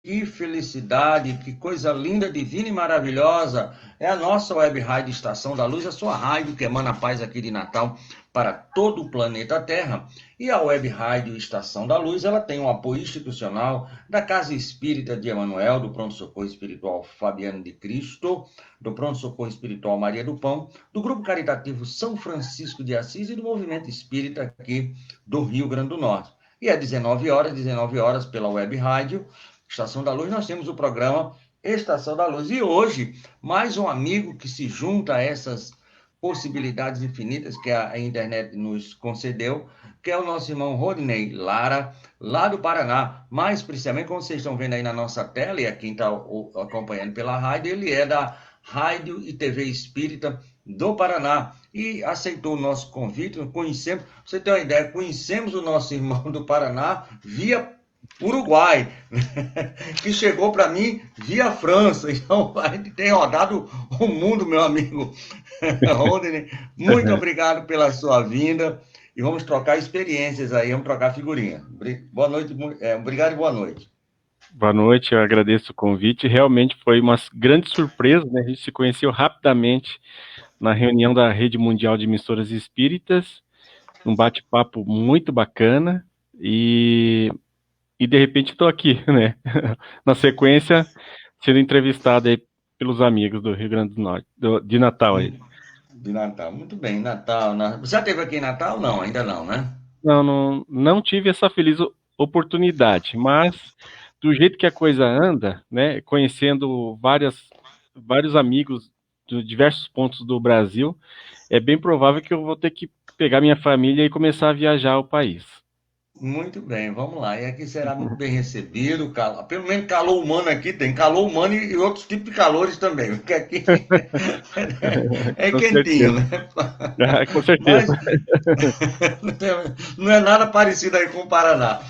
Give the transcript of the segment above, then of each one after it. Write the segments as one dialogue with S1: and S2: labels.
S1: Que felicidade, que coisa linda, divina e maravilhosa. É a nossa web rádio Estação da Luz, a sua rádio que emana paz aqui de Natal para todo o planeta Terra. E a web rádio Estação da Luz, ela tem um apoio institucional da Casa Espírita de Emanuel, do Pronto Socorro Espiritual Fabiano de Cristo, do Pronto Socorro Espiritual Maria do Pão, do Grupo Caritativo São Francisco de Assis e do Movimento Espírita aqui do Rio Grande do Norte. E às 19 horas, pela web rádio Estação da Luz, nós temos o programa Estação da Luz. E hoje, mais um amigo que se junta a essas possibilidades infinitas que a internet nos concedeu, que é o nosso irmão Rodney Lara, lá do Paraná. Mais precisamente, como vocês estão vendo aí na nossa tela, e a quem está acompanhando pela rádio, ele é da Rádio e TV Espírita do Paraná. E aceitou o nosso convite, conhecemos, pra você ter uma ideia, conhecemos o nosso irmão do Paraná via Uruguai, que chegou para mim via França. Então, a gente tem rodado o mundo, meu amigo Rodney. Muito obrigado pela sua vinda e vamos trocar experiências aí, vamos trocar figurinha. Boa noite, obrigado e boa noite.
S2: Boa noite, eu agradeço o convite. Realmente foi uma grande surpresa, né? A gente se conheceu rapidamente na reunião da Rede Mundial de Emissoras Espíritas, um bate-papo muito bacana e de repente estou aqui, né? Na sequência, sendo entrevistado aí pelos amigos do Rio Grande do Norte, de Natal aí.
S1: De Natal, muito bem, Natal. Você já esteve aqui em Natal? Não, ainda não, né?
S2: Não tive essa feliz oportunidade, mas do jeito que a coisa anda, né, conhecendo vários amigos de diversos pontos do Brasil, é bem provável que eu vou ter que pegar minha família e começar a viajar ao país.
S1: Muito bem, vamos lá. E aqui será muito bem recebido. Pelo menos calor humano aqui tem. Calor humano e outros tipos de calores também. Porque aqui é
S2: Com
S1: quentinho,
S2: certeza.
S1: né?
S2: Com certeza.
S1: Mas não é nada parecido aí com o Paraná.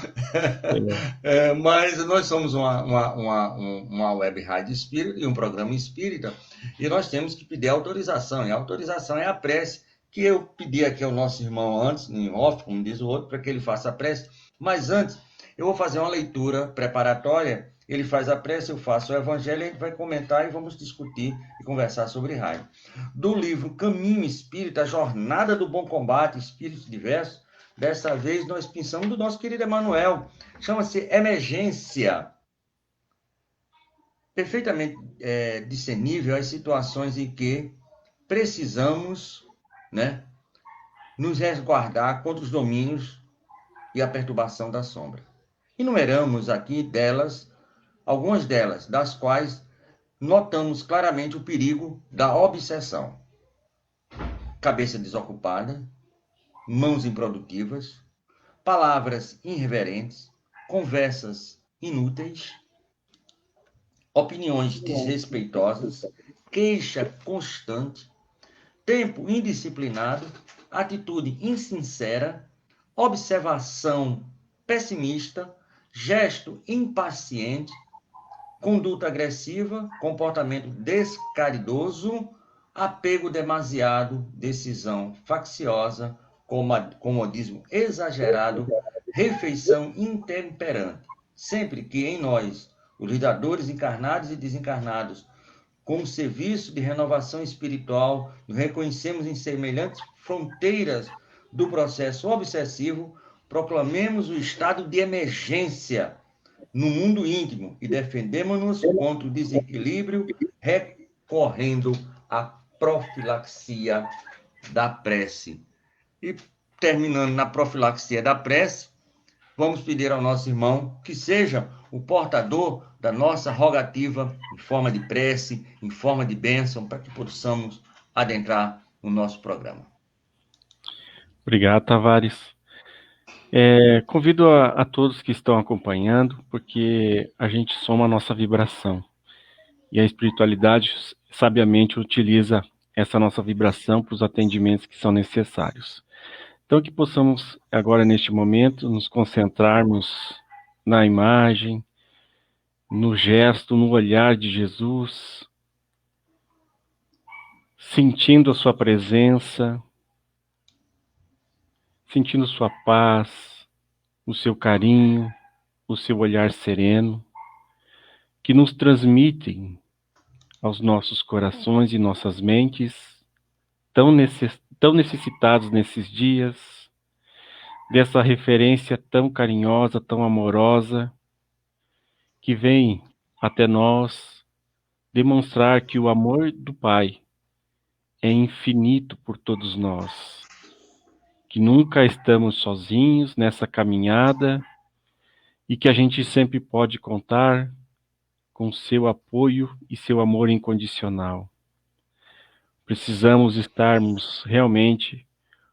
S1: Mas nós somos uma web rádio espírita e um programa espírita. E nós temos que pedir autorização. E a autorização é a prece que eu pedi aqui ao nosso irmão antes, em off, como diz o outro, para que ele faça a prece. Mas antes, eu vou fazer uma leitura preparatória. Ele faz a prece, eu faço o evangelho, a gente vai comentar e vamos discutir e conversar sobre raio. Do livro Caminho Espírita, Jornada do Bom Combate, Espíritos Diversos, dessa vez nós pensamos do nosso querido Emanuel. Chama-se Emergência. Perfeitamente discernível as situações em que precisamos, né, nos resguardar contra os domínios e a perturbação da sombra. Enumeramos aqui algumas delas, das quais notamos claramente o perigo da obsessão. Cabeça desocupada, mãos improdutivas, palavras irreverentes, conversas inúteis, opiniões desrespeitosas, queixa constante, tempo indisciplinado, atitude insincera, observação pessimista, gesto impaciente, conduta agressiva, comportamento descaridoso, apego demasiado, decisão facciosa, comodismo exagerado, refeição intemperante. Sempre que em nós, os lidadores encarnados e desencarnados, como serviço de renovação espiritual, nos reconhecemos em semelhantes fronteiras do processo obsessivo, proclamemos o estado de emergência no mundo íntimo e defendemos-nos contra o desequilíbrio, recorrendo à profilaxia da prece. E terminando na profilaxia da prece, vamos pedir ao nosso irmão que seja o portador da nossa rogativa em forma de prece, em forma de bênção, para que possamos adentrar no nosso programa.
S2: Obrigado, Tavares. Convido a todos que estão acompanhando, porque a gente soma a nossa vibração. E a espiritualidade sabiamente utiliza essa nossa vibração para os atendimentos que são necessários. Então, que possamos agora, neste momento, nos concentrarmos na imagem, no gesto, no olhar de Jesus, sentindo a sua presença, sentindo sua paz, o seu carinho, o seu olhar sereno. que nos transmitem aos nossos corações e nossas mentes, tão necessitados nesses dias, dessa referência tão carinhosa, tão amorosa, que vem até nós demonstrar que o amor do Pai é infinito por todos nós, que nunca estamos sozinhos nessa caminhada e que a gente sempre pode contar com seu apoio e seu amor incondicional. Precisamos estarmos realmente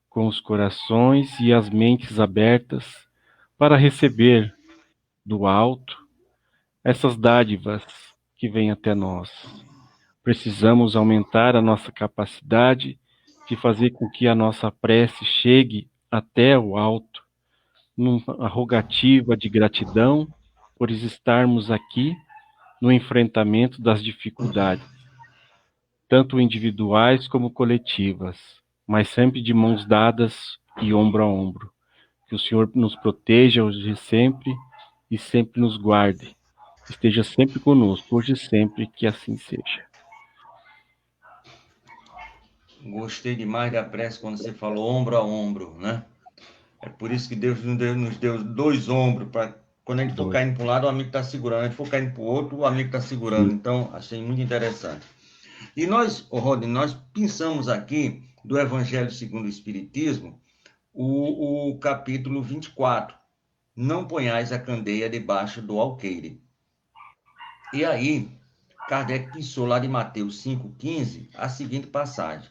S2: com os corações e as mentes abertas para receber do alto essas dádivas que vêm até nós. Precisamos aumentar a nossa capacidade de fazer com que a nossa prece chegue até o alto, numa rogativa de gratidão por estarmos aqui no enfrentamento das dificuldades, tanto individuais como coletivas, mas sempre de mãos dadas e ombro a ombro. Que o Senhor nos proteja hoje e sempre nos guarde. Esteja sempre conosco, hoje e sempre, que assim seja.
S1: Gostei demais da prece quando você falou ombro a ombro, né? É por isso que Deus nos deu dois ombros, para quando a gente for caindo para um lado, o amigo está segurando, a gente for caindo para o outro, o amigo está segurando. Então, achei muito interessante. E nós, Rodney, nós pensamos aqui do Evangelho segundo o Espiritismo, o capítulo 24. Não ponhais a candeia debaixo do alqueire. E aí, Kardec pensou lá de Mateus 5,15 a seguinte passagem.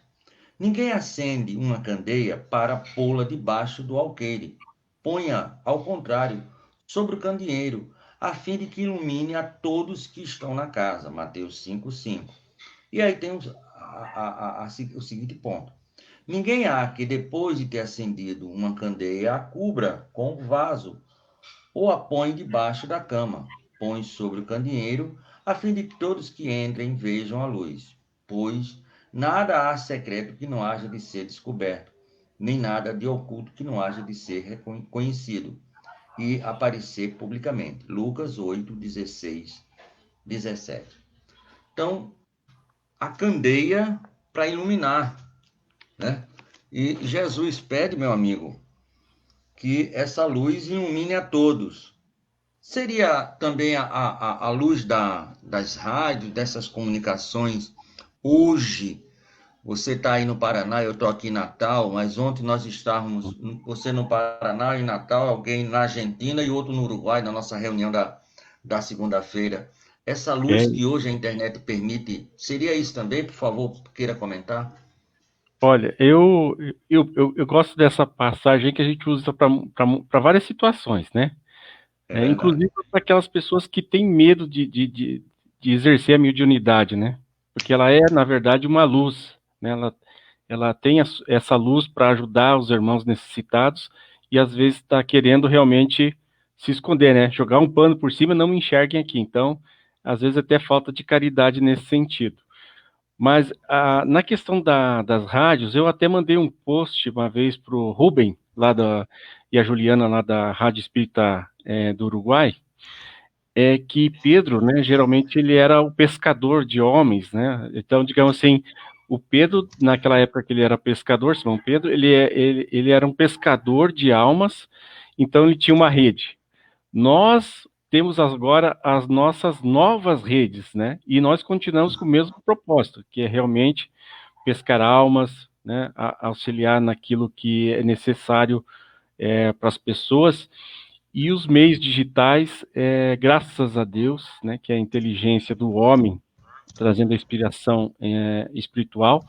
S1: Ninguém acende uma candeia para pô-la debaixo do alqueire. Ponha, ao contrário, sobre o candeeiro, a fim de que ilumine a todos que estão na casa. Mateus 5,5. E aí tem o seguinte ponto. Ninguém há que, depois de ter acendido uma candeia, a cubra com o vaso ou a põe debaixo da cama. Põe sobre o candeeiro, a fim de que todos que entrem vejam a luz. Pois nada há secreto que não haja de ser descoberto, nem nada de oculto que não haja de ser reconhecido e aparecer publicamente. Lucas 8, 16, 17. Então, a candeia para iluminar, né? E Jesus pede, meu amigo, que essa luz ilumine a todos. Seria também a luz das rádios, dessas comunicações. Hoje, você está aí no Paraná, eu estou aqui em Natal, mas ontem nós estávamos, você no Paraná, em Natal, alguém na Argentina e outro no Uruguai, na nossa reunião da segunda-feira. Essa luz que hoje a internet permite, seria isso também? Por favor, queira comentar.
S2: Olha, eu gosto dessa passagem que a gente usa para várias situações, né? Inclusive para aquelas pessoas que têm medo de exercer a mediunidade, né? Porque ela é, na verdade, uma luz, né? Ela tem essa luz para ajudar os irmãos necessitados e às vezes está querendo realmente se esconder, né? Jogar um pano por cima, não me enxerguem aqui. Então, às vezes até falta de caridade nesse sentido. Mas na questão das rádios, eu até mandei um post uma vez para o Rubem, e a Juliana, lá da Rádio Espírita do Uruguai, que Pedro, né, geralmente ele era o pescador de homens, né? Então, digamos assim, o Pedro, naquela época que ele era pescador, Simão Pedro, ele era um pescador de almas, então ele tinha uma rede. Nós temos agora as nossas novas redes, né? E nós continuamos com o mesmo propósito, que é realmente pescar almas, né? Auxiliar naquilo que é necessário para as pessoas. E os meios digitais, graças a Deus, né? Que é a inteligência do homem, trazendo a inspiração espiritual,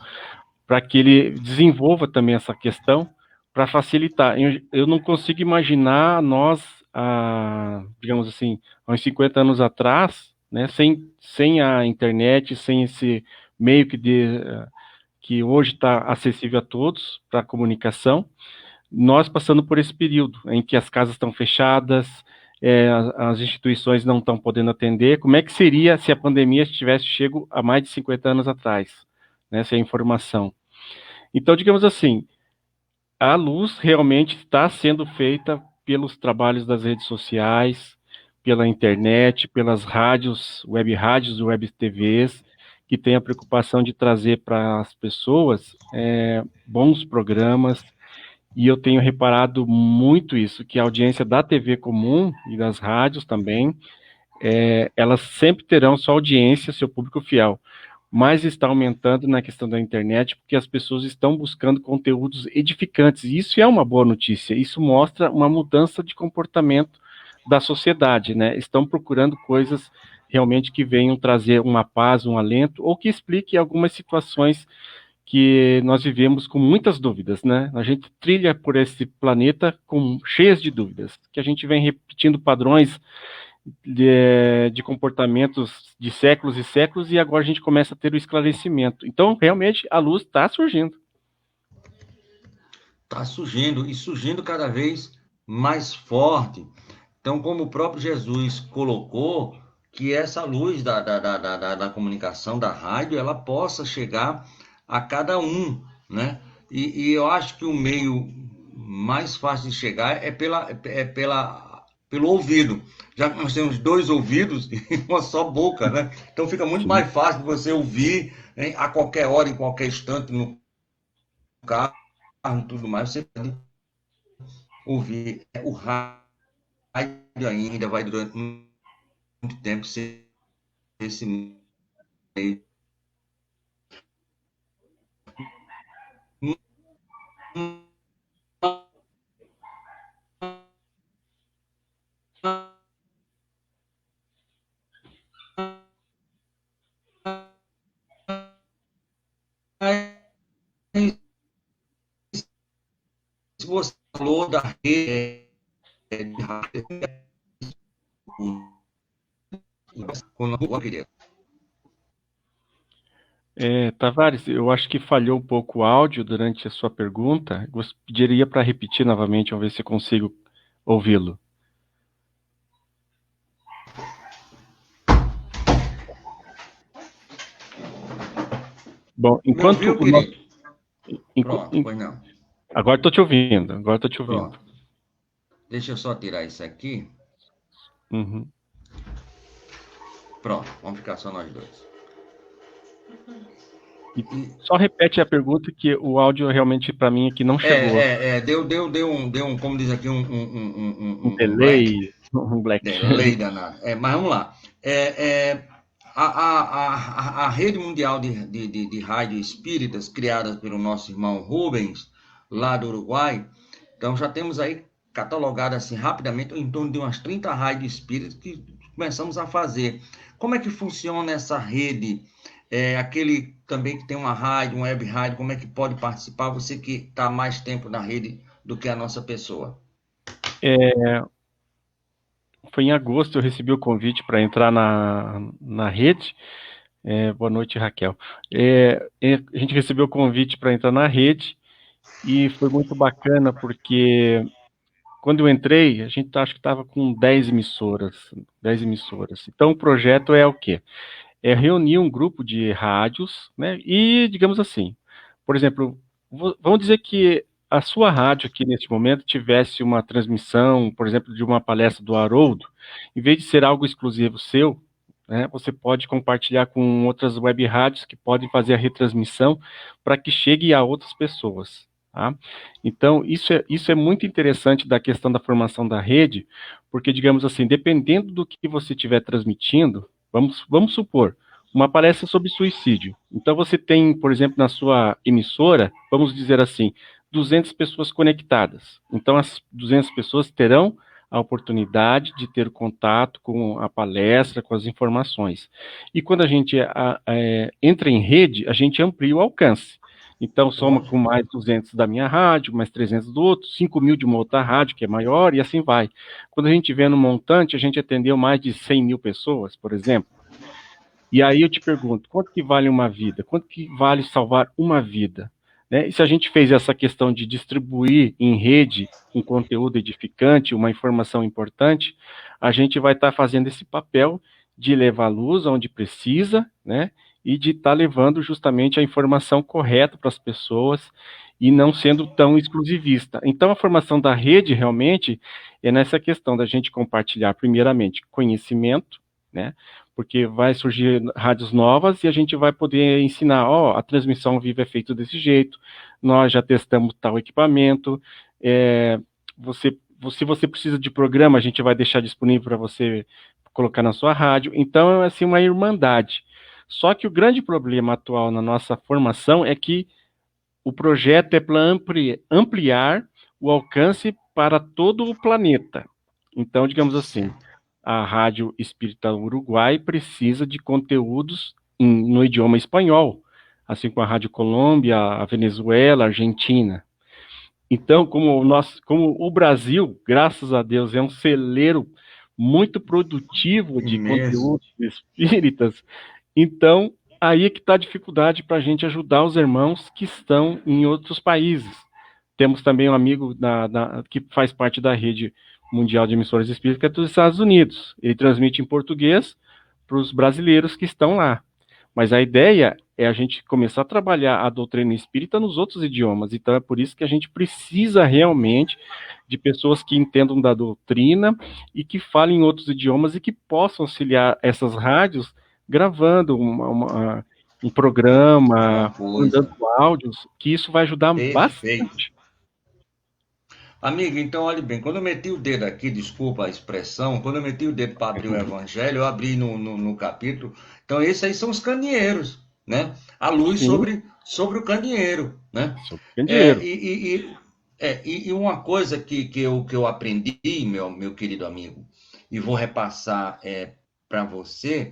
S2: para que ele desenvolva também essa questão, para facilitar. Eu não consigo imaginar nós, digamos assim, há uns 50 anos atrás, né, sem a internet, sem esse meio que hoje está acessível a todos para a comunicação, nós passando por esse período em que as casas estão fechadas, as instituições não estão podendo atender. Como é que seria se a pandemia tivesse chego há mais de 50 anos atrás, né, sem a informação? Então, digamos assim, a luz realmente está sendo feita pelos trabalhos das redes sociais, pela internet, pelas rádios, web rádios, web TVs, que têm a preocupação de trazer para as pessoas bons programas, e eu tenho reparado muito isso, que a audiência da TV comum e das rádios também, elas sempre terão sua audiência, seu público fiel, mas está aumentando na questão da internet, porque as pessoas estão buscando conteúdos edificantes, e isso é uma boa notícia, isso mostra uma mudança de comportamento da sociedade, né? Estão procurando coisas realmente que venham trazer uma paz, um alento, ou que explique algumas situações que nós vivemos com muitas dúvidas, né? A gente trilha por esse planeta cheias de dúvidas, que a gente vem repetindo padrões de comportamentos de séculos e séculos, e agora a gente começa a ter o esclarecimento. Então, realmente, a luz está surgindo.
S1: Está surgindo, e surgindo cada vez mais forte. Então, como o próprio Jesus colocou, que essa luz da comunicação, da rádio, ela possa chegar a cada um, né? E eu acho que o meio mais fácil de chegar é pelo ouvido. Já que nós temos 2 ouvidos e uma só boca, né? Então fica muito mais fácil de você ouvir, hein, a qualquer hora, em qualquer instante, no carro e tudo mais. Você pode ouvir o rádio ainda, vai durante muito tempo ser esse meio. Se você falou da rede de rádio,
S2: Tavares, eu acho que falhou um pouco o áudio durante a sua pergunta. Eu pediria para repetir novamente, vamos ver se eu consigo ouvi-lo. Bom, enquanto
S1: Pronto, pois não.
S2: Agora estou te ouvindo,
S1: Pronto. Deixa eu só tirar isso aqui.
S2: Uhum.
S1: Pronto, vamos ficar só nós dois.
S2: Só repete a pergunta, que o áudio realmente para mim aqui não chegou.
S1: Deu um, como diz aqui, um
S2: delay,
S1: um black. Delay danado. Mas vamos lá. A rede mundial de rádio espíritas, criada pelo nosso irmão Rubens, lá do Uruguai, então já temos aí catalogado assim rapidamente em torno de umas 30 rádios espíritas que começamos a fazer. Como é que funciona essa rede? Aquele também que tem uma rádio, uma web rádio, como é que pode participar? Você que está mais tempo na rede do que a nossa pessoa.
S2: Foi em agosto, eu recebi o convite para entrar na rede. Boa noite, Raquel. A gente recebeu o convite para entrar na rede e foi muito bacana, porque quando eu entrei, a gente acho que estava com 10 emissoras. Então, o projeto é o quê? É reunir um grupo de rádios, né? E, digamos assim, por exemplo, vamos dizer que a sua rádio aqui neste momento tivesse uma transmissão, por exemplo, de uma palestra do Haroldo, em vez de ser algo exclusivo seu, né, você pode compartilhar com outras web rádios que podem fazer a retransmissão para que chegue a outras pessoas. Tá? Então, isso é muito interessante da questão da formação da rede, porque, digamos assim, dependendo do que você estiver transmitindo, vamos supor, uma palestra sobre suicídio. Então, você tem, por exemplo, na sua emissora, vamos dizer assim, 200 pessoas conectadas. Então, as 200 pessoas terão a oportunidade de ter contato com a palestra, com as informações. E quando a gente entra em rede, a gente amplia o alcance. Então, soma com mais 200 da minha rádio, mais 300 do outro, 5.000 de uma outra rádio, que é maior, e assim vai. Quando a gente vê no montante, a gente atendeu mais de 100.000 pessoas, por exemplo. E aí eu te pergunto, quanto que vale uma vida? Quanto que vale salvar uma vida? Né? E se a gente fez essa questão de distribuir em rede um conteúdo edificante, uma informação importante, a gente vai estar fazendo esse papel de levar luz onde precisa, né? e de estar levando justamente a informação correta para as pessoas e não sendo tão exclusivista. Então, a formação da rede realmente é nessa questão da gente compartilhar, primeiramente, conhecimento, né? Porque vai surgir rádios novas e a gente vai poder ensinar, ó, a transmissão ao vivo é feita desse jeito, nós já testamos tal equipamento, você, se você precisa de programa, a gente vai deixar disponível para você colocar na sua rádio. Então, é assim, uma irmandade. Só que o grande problema atual na nossa formação é que o projeto é para ampliar o alcance para todo o planeta. Então, digamos assim,
S1: Certo.
S2: a Rádio Espírita Uruguai precisa de conteúdos no idioma espanhol, assim como a Rádio Colômbia, a Venezuela, a Argentina. Então, como o Brasil, graças a Deus, é um celeiro muito produtivo de
S1: Imenso.
S2: conteúdos espíritas, então aí é que está a dificuldade para a gente ajudar os irmãos que estão em outros países. Temos também um amigo que faz parte da rede mundial de emissoras espíritas, que é dos Estados Unidos. Ele transmite em português para os brasileiros que estão lá. Mas a ideia é a gente começar a trabalhar a doutrina espírita nos outros idiomas. Então é por isso que a gente precisa realmente de pessoas que entendam da doutrina e que falem em outros idiomas e que possam auxiliar essas rádios gravando um
S1: Alguma
S2: programa, mandando
S1: coisa.
S2: áudios, que isso vai ajudar
S1: Perfeito.
S2: bastante.
S1: Amigo, então olhe bem, quando eu meti o dedo aqui, desculpa a expressão, quando eu meti o dedo para abrir o Evangelho, eu abri no capítulo. Então, esses aí são os candeeiros, né? A luz
S2: Sim,
S1: sobre o candeeiro, né?
S2: sobre
S1: É,
S2: dinheiro.
S1: e uma coisa que eu aprendi, meu querido amigo, e vou repassar para você,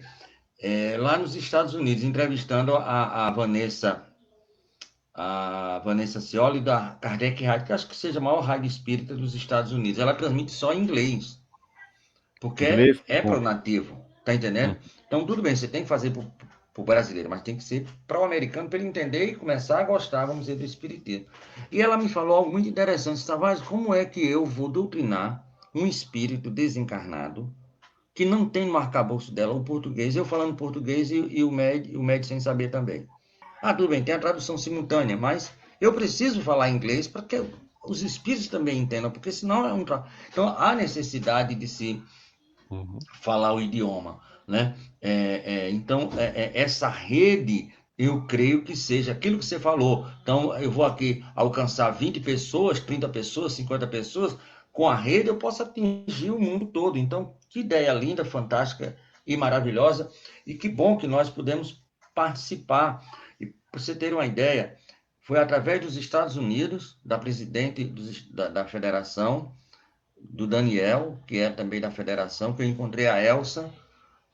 S1: lá nos Estados Unidos, entrevistando a Vanessa Cioli da Kardec Rádio, que acho que seja a maior rádio espírita dos Estados Unidos. Ela transmite só em inglês, porque
S2: Inglês,
S1: é para
S2: bom.
S1: o nativo, tá entendendo? Então, tudo bem, você tem que fazer para o brasileiro, mas tem que ser para o americano, para ele entender e começar a gostar, vamos dizer, do espiritismo. E ela me falou algo muito interessante, Tavares, como é que eu vou doutrinar um espírito desencarnado que não tem no arcabouço dela o português, eu falando português e o médico sem saber também. Ah, tudo bem, tem a tradução simultânea, mas eu preciso falar inglês para que os espíritos também entendam, porque senão é um. Então, há necessidade de se
S2: Uhum.
S1: falar o idioma, né? Então, essa rede, eu creio que seja aquilo que você falou. Então, eu vou aqui alcançar 20 pessoas, 30 pessoas, 50 pessoas. Com a rede, eu posso atingir o mundo todo. Então, que ideia linda, fantástica e maravilhosa. E que bom que nós pudemos participar. E para você ter uma ideia, foi através dos Estados Unidos, da presidente da federação, do Daniel, que é também da federação, que eu encontrei a Elsa,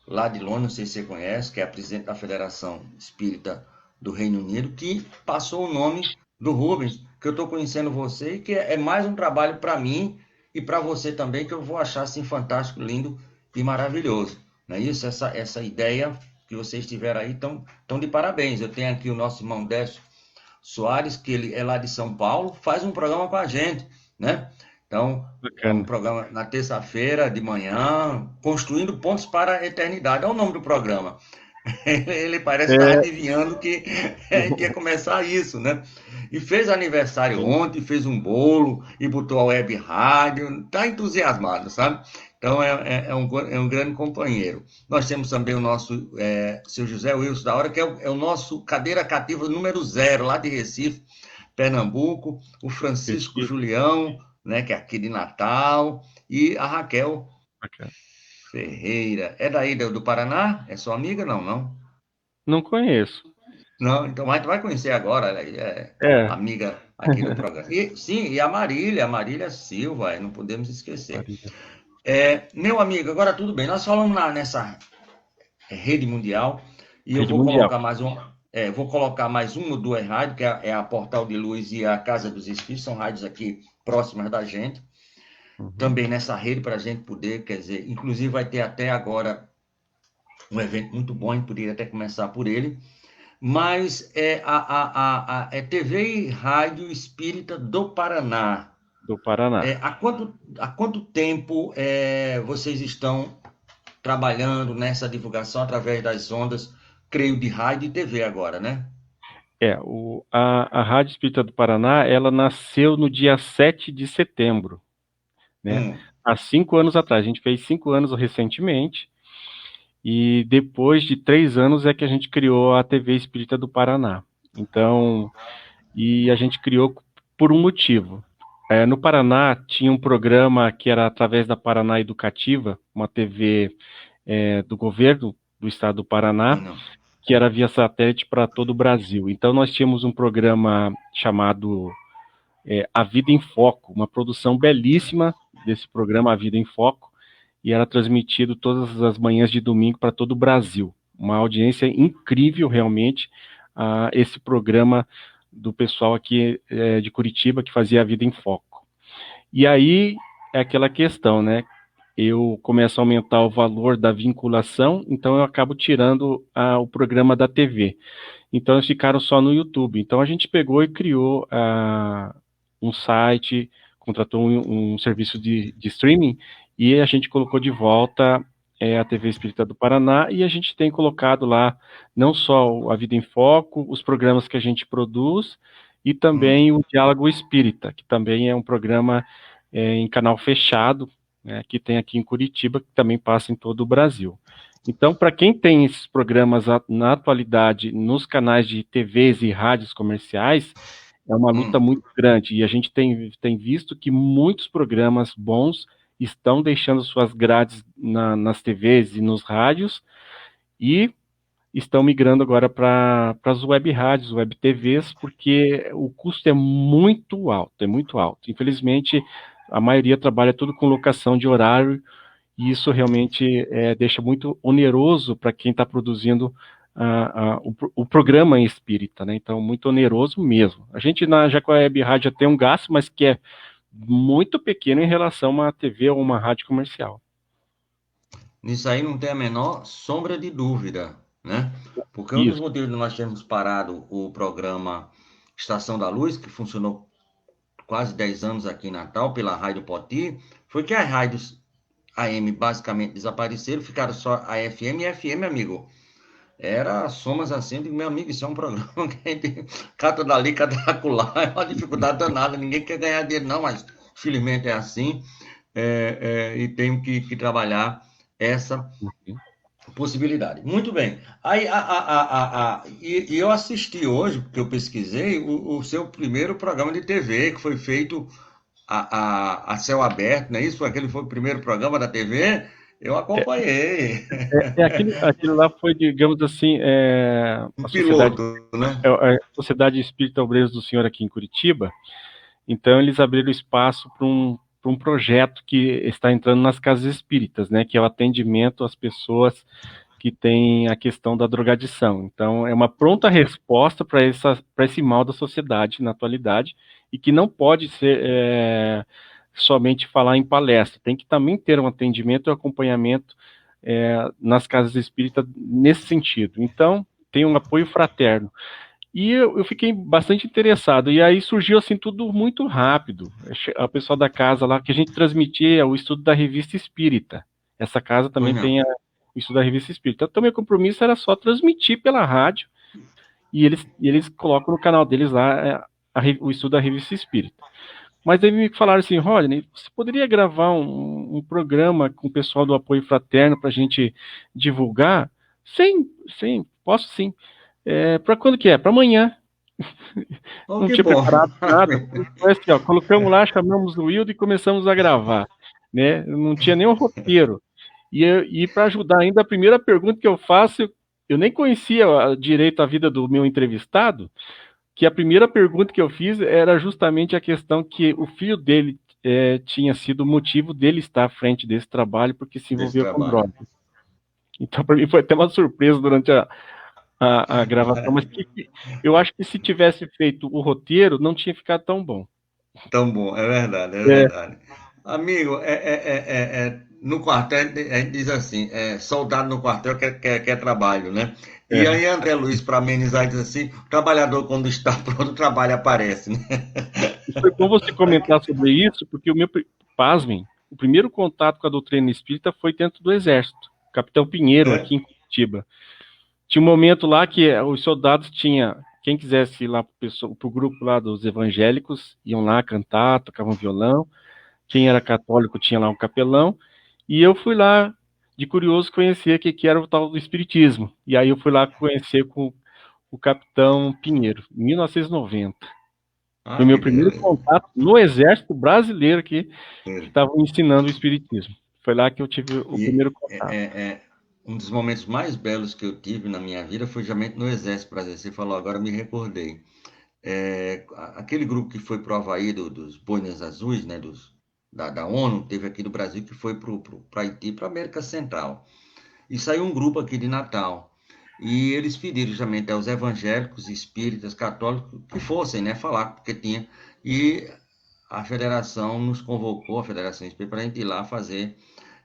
S1: lá de Londres, não sei se você conhece, que é a presidente da Federação Espírita do Reino Unido, que passou o nome do Rubens, que eu estou conhecendo você, e que é mais um trabalho para mim e para você também, que eu vou achar assim fantástico, lindo e maravilhoso. Não é isso? Essa ideia que vocês tiveram aí, tão de parabéns. Eu tenho aqui o nosso irmão Décio Soares, que ele é lá de São Paulo, faz um programa com a gente, né? Então, é um
S2: Bacana.
S1: programa na terça-feira de manhã, Construindo Pontos para a Eternidade. É o nome do programa. Ele parece estar
S2: É,
S1: adivinhando que a gente ia começar isso, né? E fez aniversário ontem, fez um bolo e botou a web rádio. Está entusiasmado, sabe? Então é um grande companheiro. Nós temos também o nosso seu José Wilson da Hora, que é o nosso cadeira cativa número 0, lá de Recife, Pernambuco. O Francisco
S2: Recife,
S1: Julião, né, que é aqui de Natal. E a Raquel
S2: bacana.
S1: Ferreira. É daí do Paraná? É sua amiga? Não, não.
S2: Não conheço.
S1: Não, então mas tu vai conhecer agora, ela é
S2: É,
S1: amiga aqui do programa. E, sim, e a Marília Silva, não podemos esquecer.
S2: Marília.
S1: Meu amigo, agora tudo bem, nós falamos nessa rede mundial e eu
S2: Rede
S1: vou
S2: mundial.
S1: colocar mais uma ou duas rádios, que é a Portal de Luz e a Casa dos Espíritos, são rádios aqui próximas da gente,
S2: Uhum.
S1: também nessa rede para a gente poder, quer dizer, inclusive vai ter até agora um evento muito bom, a gente poderia até começar por ele, mas é TV e Rádio Espírita do Paraná.
S2: Do Paraná.
S1: Há quanto tempo vocês estão trabalhando nessa divulgação através das ondas creio, de rádio e TV agora, né?
S2: A Rádio Espírita do Paraná, ela nasceu no dia 7 de setembro, né?
S1: Hum,
S2: Há 5 anos atrás. A gente fez 5 anos recentemente, e depois de 3 anos é que a gente criou a TV Espírita do Paraná. Então, e a gente criou por um motivo. No Paraná tinha um programa que era através da Paraná Educativa, uma TV do governo do estado do Paraná,
S1: não.
S2: que era via satélite para todo o Brasil. Então nós tínhamos um programa chamado A Vida em Foco, uma produção belíssima desse programa A Vida em Foco, e era transmitido todas as manhãs de domingo para todo o Brasil. Uma audiência incrível, realmente, esse programa do pessoal aqui de Curitiba, que fazia A Vida em Foco. E aí é aquela questão, né? Eu começo a aumentar o valor da vinculação, então eu acabo tirando o programa da TV. Então eles ficaram só no YouTube. Então a gente pegou e criou um site, contratou um serviço de streaming, e a gente colocou de volta a TV Espírita do Paraná, e a gente tem colocado lá não só a Vida em Foco, os programas que a gente produz, e também o Diálogo Espírita, que também é um programa em canal fechado, né, que tem aqui em Curitiba, que também passa em todo o Brasil. Então, para quem tem esses programas na atualidade nos canais de TVs e rádios comerciais, é uma luta muito grande, e a gente tem visto que muitos programas bons estão deixando suas grades nas TVs e nos rádios, e estão migrando agora para as web rádios, web TVs, porque o custo é muito alto, é muito alto. Infelizmente, a maioria trabalha tudo com locação de horário, e isso realmente deixa muito oneroso para quem está produzindo o programa em espírita, né? Então, muito oneroso mesmo. A gente já com a web rádio já tem um gasto, mas que é muito pequeno em relação a uma TV ou uma rádio comercial.
S1: Nisso aí não tem a menor sombra de dúvida, né? Porque um dos
S2: Isso.
S1: motivos de nós termos parado o programa Estação da Luz, que funcionou quase 10 anos aqui em Natal pela Rádio Poti, foi que as rádios AM basicamente desapareceram, ficaram só a FM, e a FM, amigo, era somas assim, de meu amigo, isso é um programa que a gente cata dali, cata acolá, é uma dificuldade danada, ninguém quer ganhar dinheiro não, mas felizmente é assim, e tenho que trabalhar essa possibilidade. Muito bem. Aí, e eu assisti hoje, porque eu pesquisei, o seu primeiro programa de TV, que foi feito a céu aberto, não é isso? Aquele foi o primeiro programa da TV, eu acompanhei.
S2: Aquilo lá foi, digamos assim,
S1: Um piloto, né?
S2: a Sociedade Espírita Obreiros do Senhor aqui em Curitiba. Então eles abriram espaço para um projeto que está entrando nas casas espíritas, né, que é o atendimento às pessoas que têm a questão da drogadição. Então é uma pronta resposta para esse mal da sociedade na atualidade, e que não pode ser somente falar em palestra, tem que também ter um atendimento e um acompanhamento nas casas espíritas nesse sentido. Então tem um apoio fraterno. E eu fiquei bastante interessado, e aí surgiu assim tudo muito rápido. O pessoal da casa lá, que a gente transmitia o estudo da Revista Espírita. Essa casa também tem o estudo da Revista Espírita. Então meu compromisso era só transmitir pela rádio, e eles colocam no canal deles lá o estudo da Revista Espírita. Mas aí me falaram assim, Rodney, você poderia gravar um programa com o pessoal do Apoio Fraterno para a gente divulgar? Sim, posso sim. Para quando que é? Para amanhã. Não tinha
S1: bom.
S2: preparado nada. Foi assim, ó, colocamos lá, chamamos o Wildo e começamos a gravar, né? Não tinha nenhum roteiro. E para ajudar ainda, a primeira pergunta que eu faço, eu nem conhecia direito a vida do meu entrevistado, que a primeira pergunta que eu fiz era justamente a questão que o filho dele tinha sido o motivo dele estar à frente desse trabalho, porque se envolveu com drogas. Então, para mim, foi até uma surpresa durante a gravação, mas eu acho que se tivesse feito o roteiro, não tinha ficado tão bom.
S1: Tão bom, é verdade, é verdade. Amigo, no quartel, a gente diz assim, soldado no quartel quer trabalho, né? E aí André Luiz, para amenizar, diz assim, o trabalhador quando está pronto, o trabalho aparece, né?
S2: Foi bom você comentar sobre isso, porque pasmem, o primeiro contato com a doutrina espírita foi dentro do Exército. Capitão Pinheiro, aqui em Curitiba. tinha um momento lá que os soldados tinham, quem quisesse ir lá pro grupo lá dos evangélicos, iam lá cantar, tocavam violão. Quem era católico tinha lá um capelão. E eu fui lá, de curioso, conhecer o que era o tal do espiritismo. E aí eu fui lá conhecer com o capitão Pinheiro, em 1990. Foi
S1: Ah,
S2: meu
S1: que
S2: primeiro
S1: beleza.
S2: contato no Exército Brasileiro que estavam ensinando o espiritismo. Foi lá que eu tive o
S1: E
S2: primeiro contato.
S1: um dos momentos mais belos que eu tive na minha vida foi justamente no Exército Brasileiro. Você falou, agora eu me recordei. Aquele grupo que foi para o Havaí dos Boinas Azuis, né, da ONU, teve aqui do Brasil que foi para Haiti, para a América Central. E saiu um grupo aqui de Natal. E eles pediram justamente aos evangélicos, espíritas, católicos, que fossem, né, falar, porque tinha. E a federação nos convocou, a Federação Espírita, para a gente ir lá fazer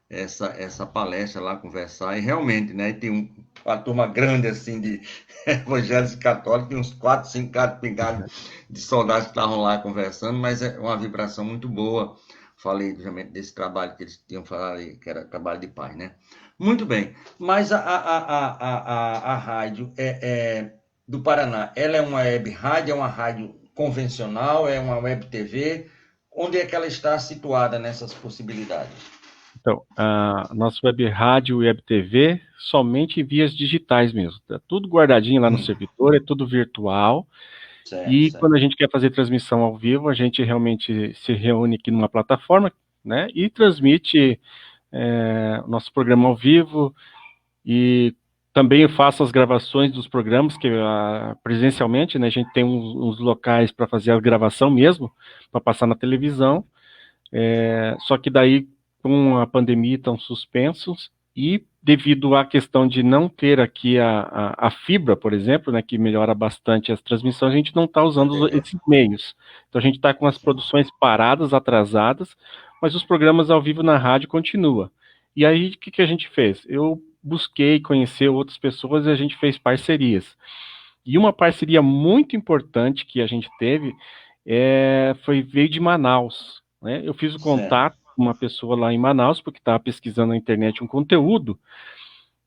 S1: essa palestra lá, conversar. E realmente, né, tem uma turma grande assim de evangélicos e católicos, tem uns 4, 5 caras pingados de soldados que estavam lá conversando, mas é uma vibração muito boa. Falei justamente desse trabalho que eles tinham falado aí, que era trabalho de paz, né? Muito bem, mas a rádio do Paraná, ela é uma web rádio, é uma rádio convencional, é uma web TV? Onde é que ela está situada nessas possibilidades?
S2: Então, a nossa web rádio e web TV somente em vias digitais mesmo. Tá tudo guardadinho lá no servidor, é tudo virtual.
S1: Certo,
S2: E quando
S1: certo.
S2: a gente quer fazer transmissão ao vivo, a gente realmente se reúne aqui numa plataforma, né? E transmite o nosso programa ao vivo. E também eu faço as gravações dos programas que presencialmente, né? A gente tem uns locais para fazer a gravação mesmo, para passar na televisão. Só que daí, com a pandemia, estão suspensos e devido à questão de não ter aqui a fibra, por exemplo, né, que melhora bastante as transmissões, a gente não está usando esses meios. Então a gente está com as produções paradas, atrasadas, mas os programas ao vivo na rádio continuam. E aí, o que a gente fez? Eu busquei conhecer outras pessoas e a gente fez parcerias. E uma parceria muito importante que a gente teve veio de Manaus, né? Eu fiz o
S1: Certo.
S2: contato com uma pessoa lá em Manaus, porque estava pesquisando na internet um conteúdo,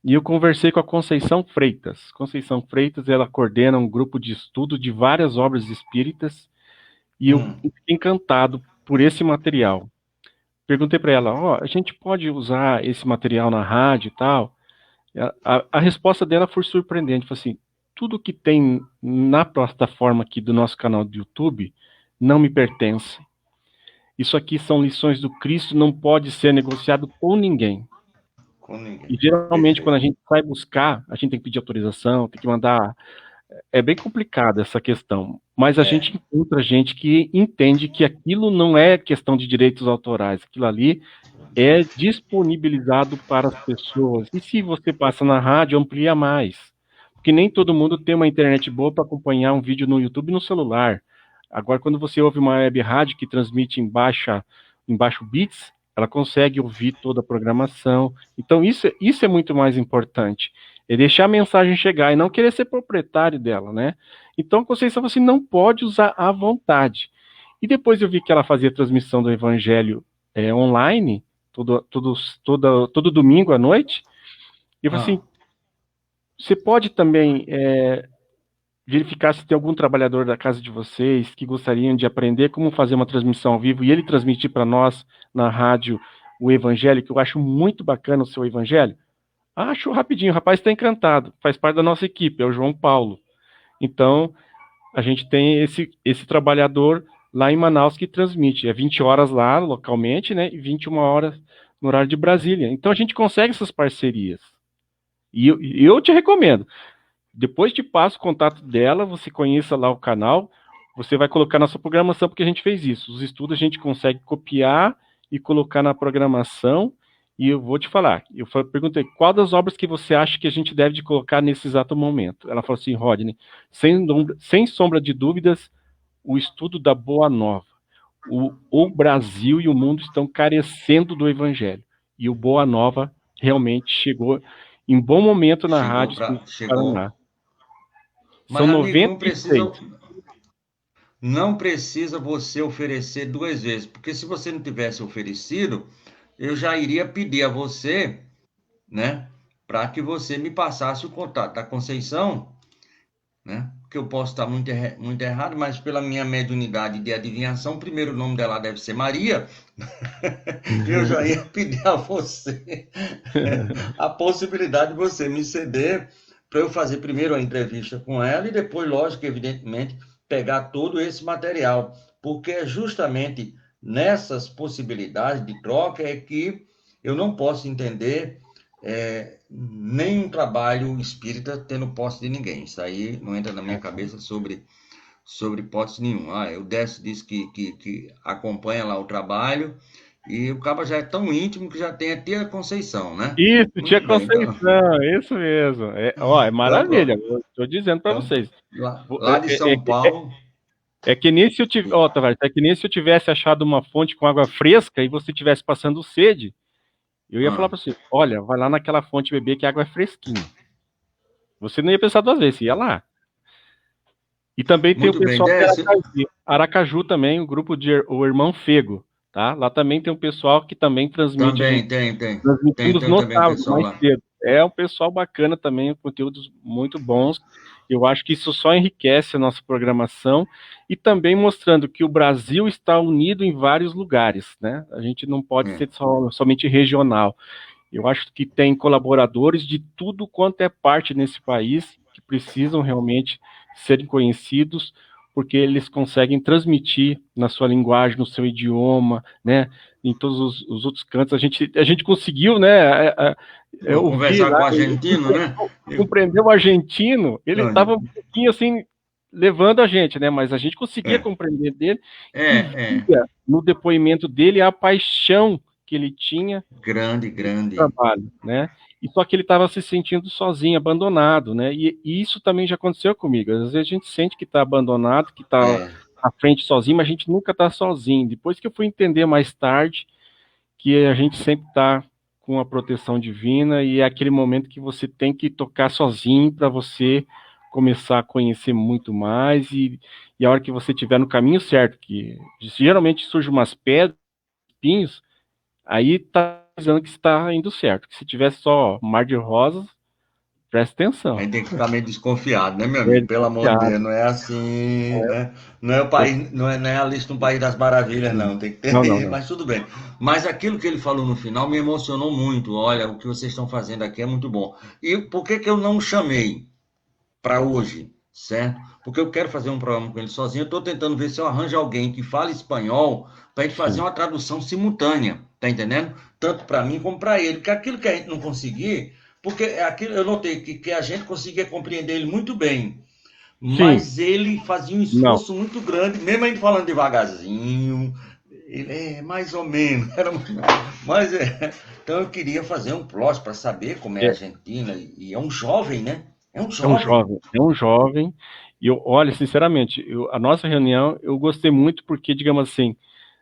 S2: e eu conversei com a Conceição Freitas. Conceição Freitas, ela coordena um grupo de estudo de várias obras espíritas, e eu fiquei encantado por esse material. Perguntei para ela, a gente pode usar esse material na rádio e tal? A resposta dela foi surpreendente, foi assim, tudo que tem na plataforma aqui do nosso canal do YouTube não me pertence. Isso aqui são lições do Cristo, não pode ser negociado com ninguém.
S1: Com ninguém.
S2: E geralmente, quando
S1: Perfeito.
S2: a gente vai buscar, a gente tem que pedir autorização, tem que mandar. É bem complicado essa questão. Mas a
S1: É,
S2: gente encontra gente que entende que aquilo não é questão de direitos autorais, aquilo ali é disponibilizado para as pessoas. E se você passa na rádio, amplia mais. Porque nem todo mundo tem uma internet boa para acompanhar um vídeo no YouTube e no celular. Agora, quando você ouve uma web rádio que transmite em baixo bits, ela consegue ouvir toda a programação. Então, isso é muito mais importante. É deixar a mensagem chegar e não querer ser proprietário dela, né? Então, a Conceição, você não pode usar à vontade. E depois eu vi que ela fazia transmissão do Evangelho online, todo domingo à noite. E eu falei assim, você pode também verificar se tem algum trabalhador da casa de vocês que gostariam de aprender como fazer uma transmissão ao vivo e ele transmitir para nós na rádio o Evangelho, que eu acho muito bacana o seu Evangelho. Acho rapidinho, o rapaz está encantado, faz parte da nossa equipe, é o João Paulo. Então, a gente tem esse trabalhador lá em Manaus que transmite, 20 horas lá localmente, né, e 21 horas no horário de Brasília. Então a gente consegue essas parcerias. E eu te recomendo, depois te passo o contato dela, você conheça lá o canal, você vai colocar na sua programação, porque a gente fez isso. Os estudos a gente consegue copiar e colocar na programação, e eu vou te falar, perguntei, qual das obras que você acha que a gente deve de colocar nesse exato momento? Ela falou assim, Rodney, sem sombra de dúvidas, o estudo da Boa Nova. O Brasil e o mundo estão carecendo do Evangelho. E o Boa Nova realmente chegou em bom momento na
S1: chegou
S2: Rádio
S1: para.
S2: Espírito do
S1: Chegou.
S2: Paraná. São
S1: Mas, amigo, não
S2: 96.
S1: precisa. Não precisa você oferecer duas vezes, porque se você não tivesse oferecido, eu já iria pedir a você, né, para que você me passasse o contato da Conceição, né? Porque eu posso estar muito errado, mas pela minha mediunidade de adivinhação, o primeiro nome dela deve ser Maria. Eu já ia pedir a você a possibilidade de você me ceder para eu fazer primeiro a entrevista com ela e depois, lógico, evidentemente, pegar todo esse material, porque é justamente nessas possibilidades de troca é que eu não posso entender nenhum trabalho espírita tendo posse de ninguém. Isso aí não entra na minha cabeça sobre hipótese nenhuma. O Décio disse que acompanha lá o trabalho e o cabo já é tão íntimo que já tem a tia Conceição, né?
S2: Isso,
S1: Muito
S2: tia
S1: bem,
S2: Conceição,
S1: então,
S2: isso mesmo. É
S1: então
S2: maravilha,
S1: pronto.
S2: eu estou dizendo para
S1: Então,
S2: vocês.
S1: lá de São Paulo.
S2: É que nem se eu tivesse, Tavares, é que nem se eu tivesse achado uma fonte com água fresca e você tivesse passando sede, eu ia falar para você, olha, vai lá naquela fonte beber que a água é fresquinha. Você não ia pensar duas vezes, ia lá. E também tem
S1: Muito
S2: o pessoal
S1: bem,
S2: de Aracaju também, o grupo de o Irmão Fego, tá? Lá também tem um pessoal que também transmite.
S1: Também tem
S2: Transmitimos
S1: também o
S2: notáveis
S1: pessoal
S2: mais
S1: lá.
S2: cedo. É um pessoal bacana também, conteúdos muito bons. Eu acho que isso só enriquece a nossa programação e também mostrando que o Brasil está unido em vários lugares, né? A gente não pode ser somente regional. Eu acho que tem colaboradores de tudo quanto é parte nesse país que precisam realmente serem conhecidos, porque eles conseguem transmitir na sua linguagem, no seu idioma, né? Em todos os outros cantos. A gente conseguiu, né?
S1: Vou
S2: Ouvir
S1: conversar
S2: lá,
S1: com o argentino, né?
S2: compreender o argentino, ele estava um pouquinho assim, levando a gente, né? Mas a gente conseguia compreender dele e via no depoimento dele a paixão que ele tinha
S1: grande
S2: trabalho, né? E só que ele estava se sentindo sozinho, abandonado, né? E isso também já aconteceu comigo. Às vezes a gente sente que está abandonado, que está à frente sozinho, mas a gente nunca está sozinho. Depois que eu fui entender mais tarde que a gente sempre está com a proteção divina e é aquele momento que você tem que tocar sozinho para você começar a conhecer muito mais e a hora que você estiver no caminho certo, que geralmente surgem umas pedras, espinhos, aí tá dizendo que está indo certo. Que se tivesse só mar de rosas, presta atenção.
S1: A gente tem que ficar meio desconfiado, né, meu amigo? Pelo amor de Deus, não é assim, né? Não é o país, não é a lista do País das Maravilhas, não. Tem que ter,
S2: não.
S1: mas tudo bem. Mas aquilo que ele falou no final me emocionou muito. Olha, o que vocês estão fazendo aqui é muito bom. E por que que eu não chamei para hoje, certo? Porque eu quero fazer um programa com ele sozinho. Eu estou tentando ver se eu arranjo alguém que fale espanhol para a gente fazer uma tradução simultânea, tá entendendo? Tanto para mim como para ele. Porque aquilo que a gente não conseguir, porque aquilo eu notei que a gente conseguia compreender ele muito bem, mas ele fazia um esforço muito grande, mesmo a gente falando devagarzinho. Ele é mais ou menos, mas então eu queria fazer um plot para saber como é a Argentina, e é um jovem, né? É um
S2: jovem. E eu, olha, sinceramente, a nossa reunião eu gostei muito porque, digamos assim,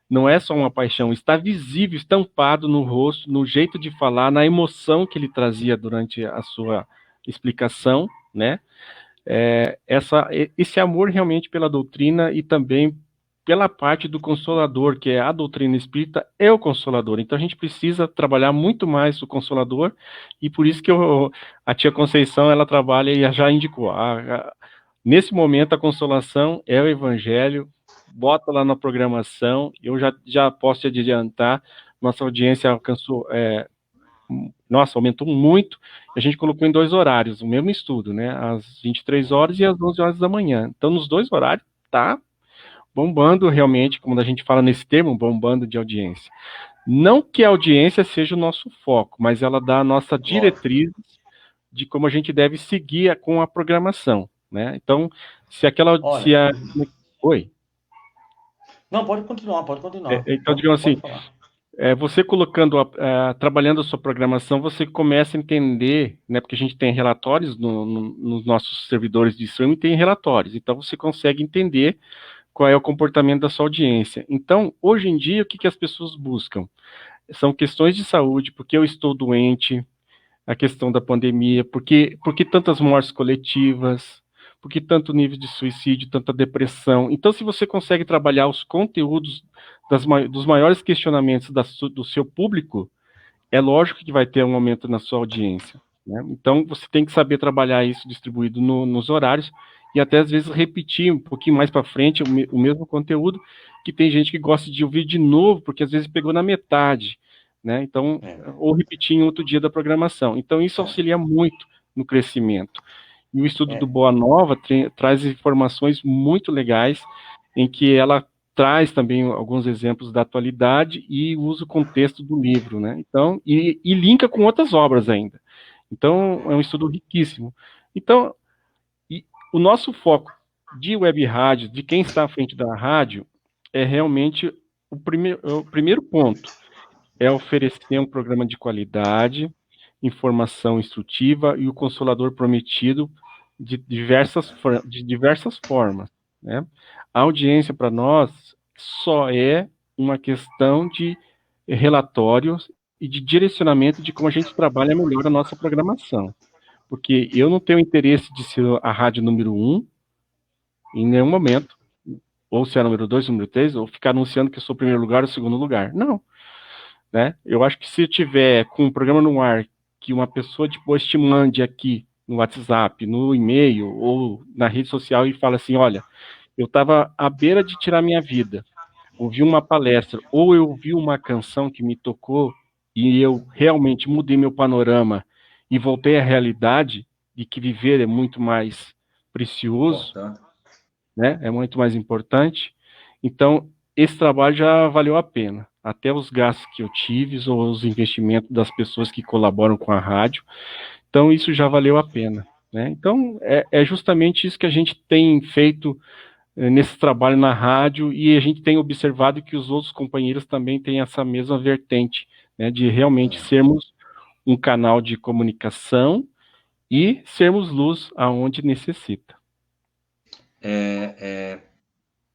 S2: não é só uma paixão, está visível, estampado no rosto, no jeito de falar, na emoção que ele trazia durante a sua explicação, né? Esse amor realmente pela doutrina e também pela parte do Consolador, que é a doutrina espírita, é o Consolador. Então a gente precisa trabalhar muito mais o Consolador, e por isso que a tia Conceição, ela trabalha e já indicou. Nesse momento, a consolação é o Evangelho, bota lá na programação, eu já posso te adiantar, nossa audiência alcançou, aumentou muito, a gente colocou em 2 horários, o mesmo estudo, né, às 23 horas e às 11 horas da manhã. Então, nos 2 horários, tá bombando realmente, como a gente fala nesse termo, bombando de audiência. Não que a audiência seja o nosso foco, mas ela dá a nossa diretriz de como a gente deve seguir com a programação, né? Então, se aquela... Oi?
S1: Não, pode continuar.
S2: Então, digamos assim, você colocando, trabalhando a sua programação, você começa a entender, né? Porque a gente tem relatórios nos nossos servidores de streaming, tem relatórios, então você consegue entender qual é o comportamento da sua audiência. Então, hoje em dia, o que as pessoas buscam? São questões de saúde, porque eu estou doente, a questão da pandemia, porque tantas mortes coletivas, porque tanto nível de suicídio, tanta depressão. Então, se você consegue trabalhar os conteúdos dos maiores questionamentos do seu público, é lógico que vai ter um aumento na sua audiência, né? Então, você tem que saber trabalhar isso distribuído nos horários e até às vezes repetir um pouquinho mais para frente o mesmo conteúdo, que tem gente que gosta de ouvir de novo, porque às vezes pegou na metade, né? Então,
S1: É,
S2: ou repetir em outro dia da programação. Então, isso
S1: é,
S2: auxilia muito no crescimento. E o estudo do
S1: é,
S2: Boa Nova traz informações muito legais, em que ela traz também alguns exemplos da atualidade e usa o contexto do livro, né? Então, e linka com outras obras ainda. Então, é um estudo riquíssimo. Então, o nosso foco de web rádio, de quem está à frente da rádio, é realmente o primeiro ponto, é oferecer um programa de qualidade, informação instrutiva e o consolador prometido de diversas formas, né? A audiência para nós só é uma questão de relatórios e de direcionamento de como a gente trabalha melhor a nossa programação. Porque eu não tenho interesse de ser a rádio número um em nenhum momento, ou ser a número dois, número três, ou ficar anunciando que eu sou o primeiro lugar ou o segundo lugar. Não, né? Eu acho que se eu tiver com um programa no ar que uma pessoa depois te mande aqui no WhatsApp, no e-mail ou na rede social e fala assim, olha, eu estava à beira de tirar minha vida, ouvi uma palestra ou eu ouvi uma canção que me tocou e eu realmente mudei meu panorama e voltei à realidade de que viver é muito mais precioso,
S1: importante.
S2: né? É muito mais importante. Então, esse trabalho já valeu a pena. Até os gastos que eu tive, ou os investimentos das pessoas que colaboram com a rádio. Então, isso já valeu a pena, né? Então, é justamente isso que a gente tem feito nesse trabalho na rádio e a gente tem observado que os outros companheiros também têm essa mesma vertente, né? De realmente
S1: É.
S2: sermos um canal de comunicação e sermos luz aonde necessita.
S1: É, é,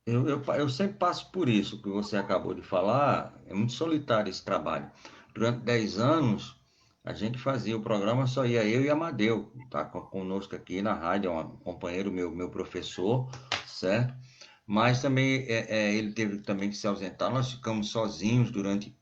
S1: eu sempre passo por isso que você acabou de falar. É muito solitário esse trabalho. Durante 10 anos, a gente fazia o programa, só ia eu e Amadeu, tá conosco aqui na rádio, é um companheiro meu professor, certo? Mas também ele teve também que se ausentar. Nós ficamos sozinhos durante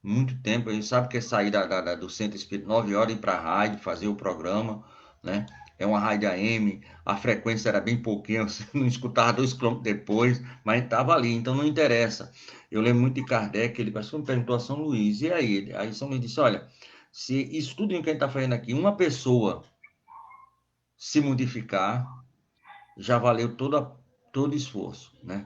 S1: muito tempo. A gente sabe que é sair do centro espírita 9 horas e ir para a rádio, fazer o programa, né? É uma rádio AM, a frequência era bem pouquinho, você não escutava 2 quilômetros depois, mas estava ali, então não interessa. Eu lembro muito de Kardec, ele me perguntou a São Luís, e aí? Aí São Luís disse, olha, se isso tudo que a gente está fazendo aqui, uma pessoa se modificar, já valeu todo esforço, né?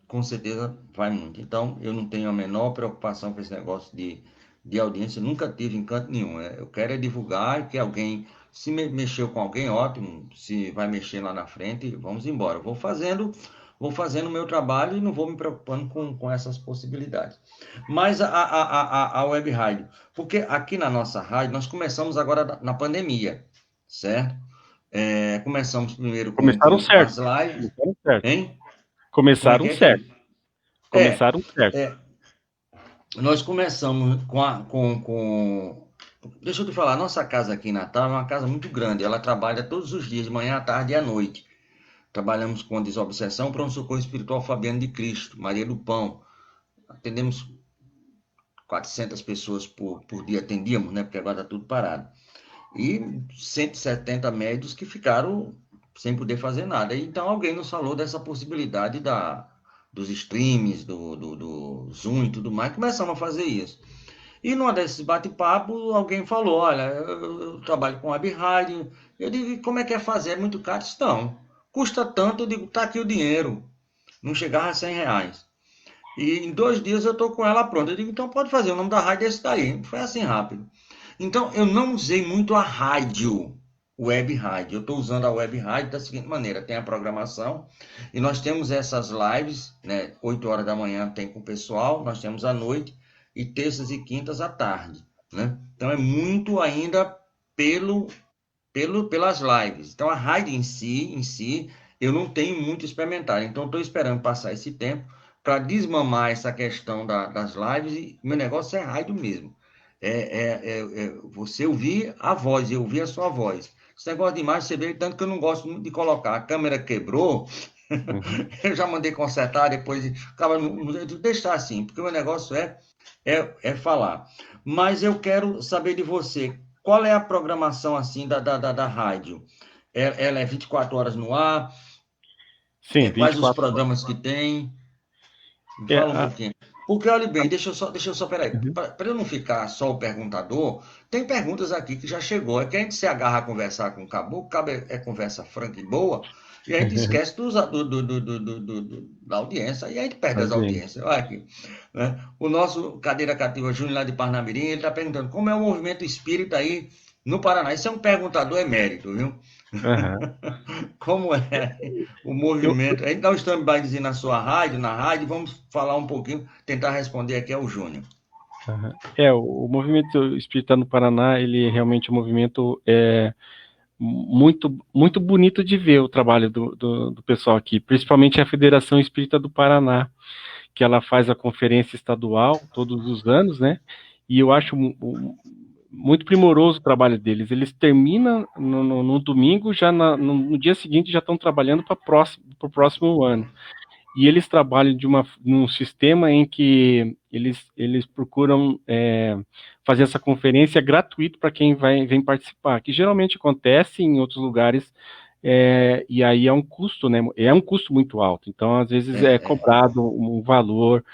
S1: Com certeza vai muito. Então, eu não tenho a menor preocupação com esse negócio de audiência, nunca tive em canto nenhum. Eu quero é divulgar que alguém, se mexeu com alguém, ótimo, se vai mexer lá na frente, vamos embora. Vou fazendo o meu trabalho e não vou me preocupando com essas possibilidades. Mas a web rádio, porque aqui na nossa rádio, nós começamos agora na pandemia, certo? Começamos primeiro
S2: Começaram
S1: com
S2: certo.
S1: as lives,
S2: Começaram certo.
S1: hein? Como é que
S2: Começaram
S1: é,
S2: certo.
S1: querido? É,
S2: Começaram certo.
S1: é, nós começamos com. Deixa eu te falar, nossa casa aqui em Natal é uma casa muito grande. Ela trabalha todos os dias, de manhã, à tarde e à noite. Trabalhamos com a Desobsessão, Pronto-Socorro Espiritual Fabiano de Cristo, Maria do Pão. Atendemos 400 pessoas por dia, atendíamos, né? Porque agora está tudo parado. E 170 médios que ficaram sem poder fazer nada. Então alguém nos falou dessa possibilidade dos streams, do Zoom e tudo mais. Começamos a fazer isso. E numa desses bate-papo, alguém falou: olha, eu trabalho com web rádio. Eu digo: como é que é fazer? É muito caro? Não. Custa tanto. Eu digo: tá aqui o dinheiro. Não chegava a R$ 100. E em 2 dias eu estou com ela pronta. Eu digo: então pode fazer. O nome da rádio é esse daí. Foi assim rápido. Então eu não usei muito a rádio, web rádio. Eu estou usando a web rádio da seguinte maneira: tem a programação e nós temos essas lives, né? 8 horas da manhã tem com o pessoal, nós temos à noite e terças e quintas à tarde, né? Então é muito ainda pelas lives. Então a rádio em si, eu não tenho muito experimentado. Então estou esperando passar esse tempo para desmamar essa questão das lives e meu negócio é rádio mesmo. Você ouvir a voz, eu ouvir a sua voz. Esse negócio de imagem, você vê, tanto que eu não gosto muito de colocar. A câmera quebrou,
S2: Uhum.
S1: eu já mandei consertar, depois acaba deixar assim, porque o meu negócio é falar. Mas eu quero saber de você, qual é a programação assim da rádio? Ela é 24 horas no ar?
S2: Sim,
S1: Quais os
S2: 24 horas.
S1: programas que tem? Me
S2: É,
S1: fala um pouquinho. Porque, olha bem, deixa eu só, peraí,
S2: uhum.
S1: para eu não ficar só o perguntador, tem perguntas aqui que já chegou. É que a gente se agarra a conversar com o Cabo é conversa franca e boa, e a gente esquece da audiência, e a gente perde as
S2: Audiência.
S1: audiências. Olha aqui, né? O nosso cadeira cativa Júnior lá de Parnamirim, ele está perguntando como é o movimento espírita aí no Paraná. Isso é um perguntador emérito, viu?
S2: Aham.
S1: Como é o
S2: Eu,
S1: movimento? A gente dá um stand-byzinho na sua rádio, na rádio, vamos falar um pouquinho, tentar responder aqui ao Júnior.
S2: aham. O movimento espírita no Paraná, ele é realmente um movimento muito, muito bonito de ver o trabalho do pessoal aqui, principalmente a Federação Espírita do Paraná, que ela faz a conferência estadual todos os anos, né? E eu acho muito primoroso o trabalho deles. Eles terminam no domingo, já no dia seguinte já estão trabalhando para o próximo ano. E eles trabalham num sistema em que eles procuram fazer essa conferência gratuito para quem vem participar, que geralmente acontece em outros lugares, e aí é um custo, né? É um custo muito alto. Então, às vezes, é cobrado um valor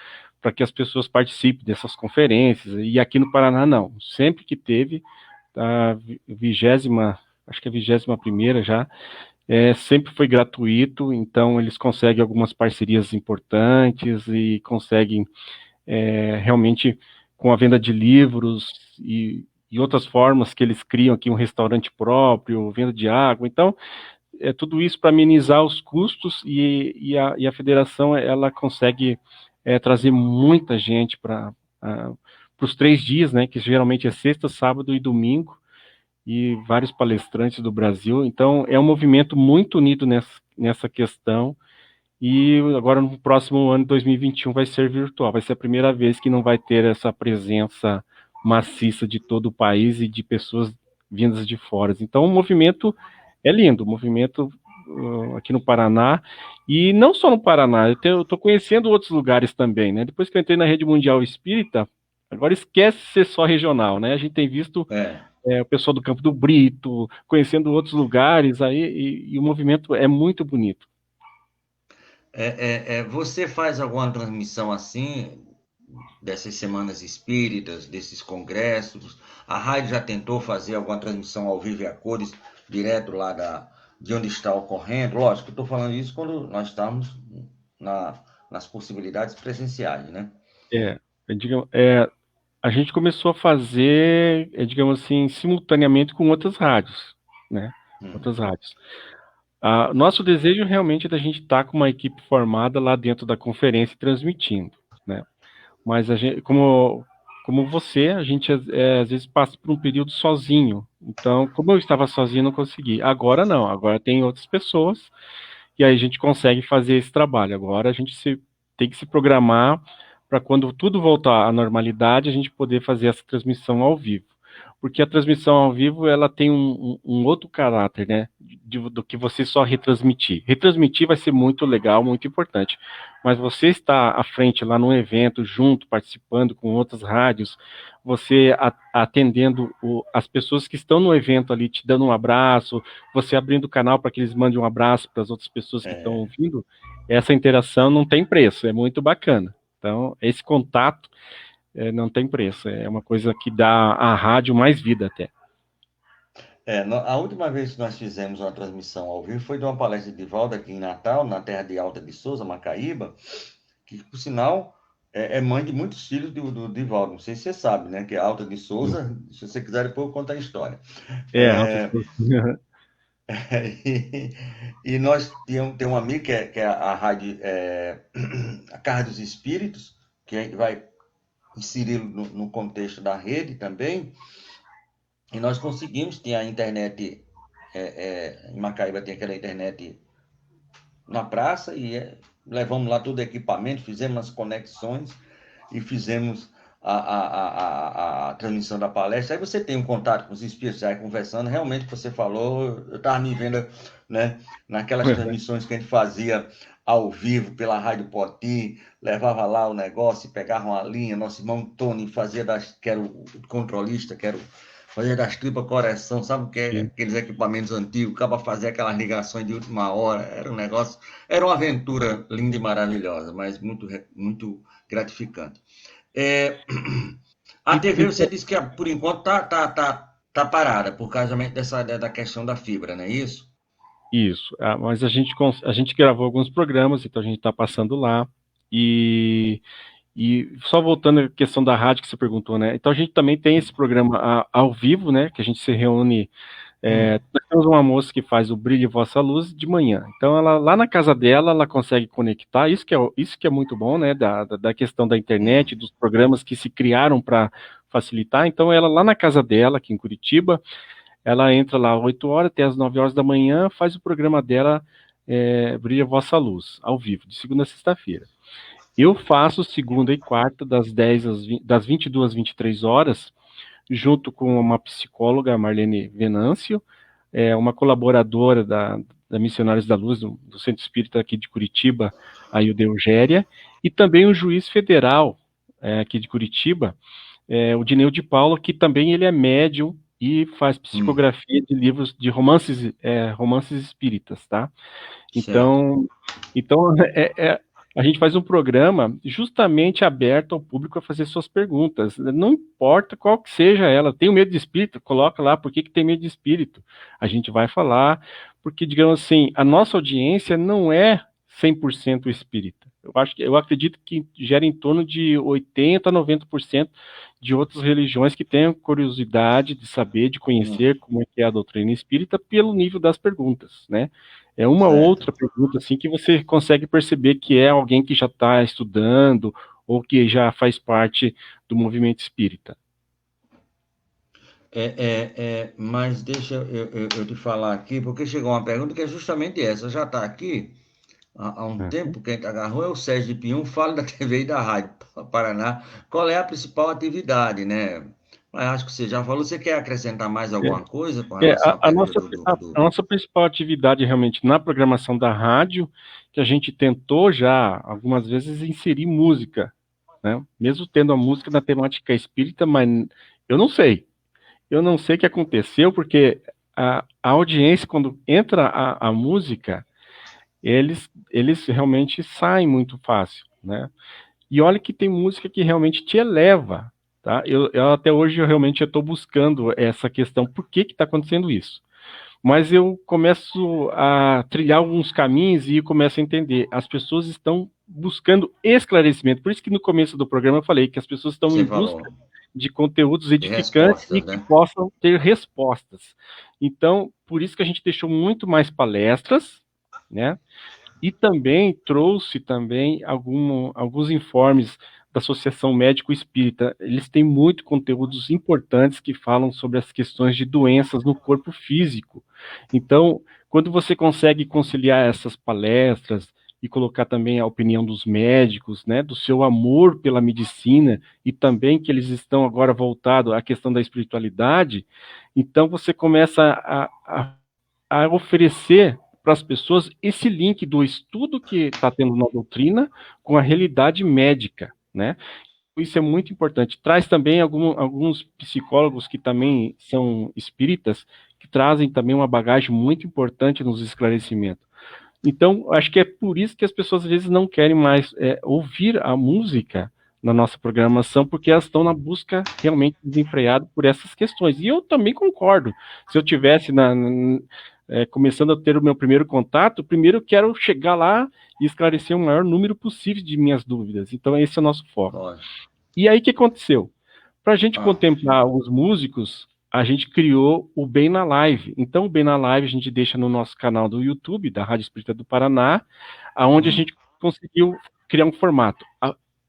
S2: para que as pessoas participem dessas conferências. E aqui no Paraná, não. Sempre que teve, a 20ª, acho que é a 21ª já, sempre foi gratuito, então eles conseguem algumas parcerias importantes e conseguem realmente, com a venda de livros e outras formas que eles criam aqui, um restaurante próprio, venda de água. Então, tudo isso para amenizar os custos e a federação ela consegue trazer muita gente para os 3 dias, né, que geralmente é sexta, sábado e domingo, e vários palestrantes do Brasil. Então, é um movimento muito unido nessa questão. E agora, no próximo ano, 2021, vai ser virtual. Vai ser a primeira vez que não vai ter essa presença maciça de todo o país e de pessoas vindas de fora. Então, o movimento é lindo. O movimento aqui no Paraná. E não só no Paraná, eu estou conhecendo outros lugares também, né? Depois que eu entrei na Rede Mundial Espírita, agora esquece ser só regional, né? A gente tem visto
S1: É,
S2: o pessoal do Campo do Brito, conhecendo outros lugares aí, e o movimento é muito bonito.
S1: você faz alguma transmissão assim, dessas semanas espíritas, desses congressos? A rádio já tentou fazer alguma transmissão ao vivo e a cores, direto lá de onde está ocorrendo? Lógico, eu estou falando isso quando nós estamos nas possibilidades presenciais, né?
S2: É, digamos, a gente começou a fazer, digamos assim, simultaneamente com outras rádios, né?
S1: Hum.
S2: Outras rádios. Nosso desejo realmente é da gente estar com uma equipe formada lá dentro da conferência transmitindo, né? Mas a gente, como você, a gente às vezes passa por um período sozinho. Então, como eu estava sozinho, não consegui. Agora não, agora tem outras pessoas e aí a gente consegue fazer esse trabalho. Agora a gente tem que se programar para quando tudo voltar à normalidade, a gente poder fazer essa transmissão ao vivo. Porque a transmissão ao vivo, ela tem um outro caráter, né, do que você só retransmitir. Retransmitir vai ser muito legal, muito importante, mas você está à frente lá no evento, junto, participando com outras rádios, você atendendo as pessoas que estão no evento ali, te dando um abraço, você abrindo o canal para que eles mandem um abraço para as outras pessoas que estão ouvindo, essa interação não tem preço, é muito bacana. Então, esse contato não tem preço, é uma coisa que dá à rádio mais vida até.
S1: A última vez que nós fizemos uma transmissão ao vivo foi de uma palestra de Divaldo aqui em Natal, na terra de Alta de Souza, Macaíba, que, por sinal, é mãe de muitos filhos do Divaldo. Não sei se você sabe, né? Que é Alta de Souza. Se você quiser, depois eu conto a história.
S2: Alta
S1: É,
S2: Escuta.
S1: e nós tem um amigo que é a rádio a Casa dos Espíritos, que a gente vai inserir no contexto da rede também. E nós conseguimos, tem a internet, em Macaíba tem aquela internet na praça, e levamos lá todo o equipamento, fizemos as conexões e fizemos a transmissão da palestra. Aí você tem um contato com os espíritos, aí conversando, realmente o que você falou, eu estava me vendo, né, naquelas transmissões que a gente fazia ao vivo pela Rádio Poti, levava lá o negócio, pegava uma linha, nosso irmão Tony fazia que era o controlista, que era Fazer das tripas coração, sabe o que é? Aqueles equipamentos antigos, acaba fazer aquelas ligações de última hora. Era um negócio, era uma aventura linda e maravilhosa, mas muito, muito gratificante. A
S2: E,
S1: TV
S2: e
S1: você disse que por enquanto tá parada por causa da questão da fibra, não é isso?
S2: Isso, mas a gente gravou alguns programas, então a gente está passando lá. E, e só voltando à questão da rádio que você perguntou, né? Então a gente também tem esse programa ao vivo, né? Que a gente se reúne. Nós temos uma moça que faz o Brilhe Vossa Luz de manhã. Então ela lá na casa dela, ela consegue conectar. Isso que é muito bom, né? Da questão da internet, dos programas que se criaram para facilitar. Então ela lá na casa dela, aqui em Curitiba, ela entra lá às 8 horas até às 9 horas da manhã, faz o programa dela, Brilha Vossa Luz, ao vivo, de segunda a sexta-feira. Eu faço segunda e quarta, das 22 às 23 horas, junto com uma psicóloga, Marlene Venâncio, uma colaboradora da Missionários da Luz, do Centro Espírita aqui de Curitiba, a Ilde Eugéria, e também um juiz federal aqui de Curitiba, o Dineu de Paula, que também ele é médium e faz psicografia de livros de romances espíritas, tá?
S1: Certo.
S2: Então a gente faz um programa justamente aberto ao público a fazer suas perguntas. Não importa qual que seja ela. Tem medo de espírito? Coloca lá por que tem medo de espírito. A gente vai falar, porque, digamos assim, a nossa audiência não é 100% espírita. Eu acredito que gera em torno de 80% a 90% de outras religiões que tenham curiosidade de saber, de conhecer como é que é a doutrina espírita pelo nível das perguntas, né? É uma
S1: Certo.
S2: outra pergunta assim que você consegue perceber que é alguém que já está estudando ou que já faz parte do movimento espírita.
S1: Mas deixa eu te falar aqui, porque chegou uma pergunta que é justamente essa. Já está aqui há um
S2: Uhum.
S1: tempo, quem agarrou é o Sérgio de Pinhão, fala da TV e da Rádio Paraná. Qual é a principal atividade, né? Mas acho que você já falou. Você quer acrescentar mais alguma coisa com relação à pergunta
S2: A nossa principal atividade realmente na programação da rádio, que a gente tentou já algumas vezes inserir música, né? Mesmo tendo a música na temática espírita, mas eu não sei. Eu não sei o que aconteceu, porque a audiência, quando entra a música, eles realmente saem muito fácil, né? E olha que tem música que realmente te eleva, tá? Até hoje eu realmente estou buscando essa questão, por que está acontecendo isso? Mas eu começo a trilhar alguns caminhos e começo a entender. As pessoas estão buscando esclarecimento. Por isso que no começo do programa eu falei que as pessoas estão em
S1: você
S2: busca
S1: falou?
S2: de conteúdos
S1: De
S2: edificantes e
S1: respostas,
S2: que
S1: né?
S2: possam ter respostas. Então, por isso que a gente deixou muito mais palestras, né? E também trouxe também alguns informes da Associação Médico Espírita. Eles têm muito conteúdos importantes que falam sobre as questões de doenças no corpo físico. Então, quando você consegue conciliar essas palestras e colocar também a opinião dos médicos, né, do seu amor pela medicina e também que eles estão agora voltados à questão da espiritualidade, então você começa a oferecer para as pessoas esse link do estudo que está tendo na doutrina com a realidade médica, né? Isso é muito importante. Traz também alguns psicólogos que também são espíritas, que trazem também uma bagagem muito importante nos esclarecimentos. Então, acho que é por isso que as pessoas às vezes não querem mais ouvir a música na nossa programação, porque elas estão na busca realmente desenfreada por essas questões. E eu também concordo. Se eu tivesse começando a ter o meu primeiro contato, primeiro eu quero chegar lá e esclarecer o maior número possível de minhas dúvidas. Então, esse é o nosso foco.
S1: Lógico.
S2: E aí, o que aconteceu? Para a gente
S1: Ah,
S2: contemplar os músicos, a gente criou o Bem na Live. Então, o Bem na Live a gente deixa no nosso canal do YouTube, da Rádio Espírita do Paraná, aonde a gente conseguiu criar um formato,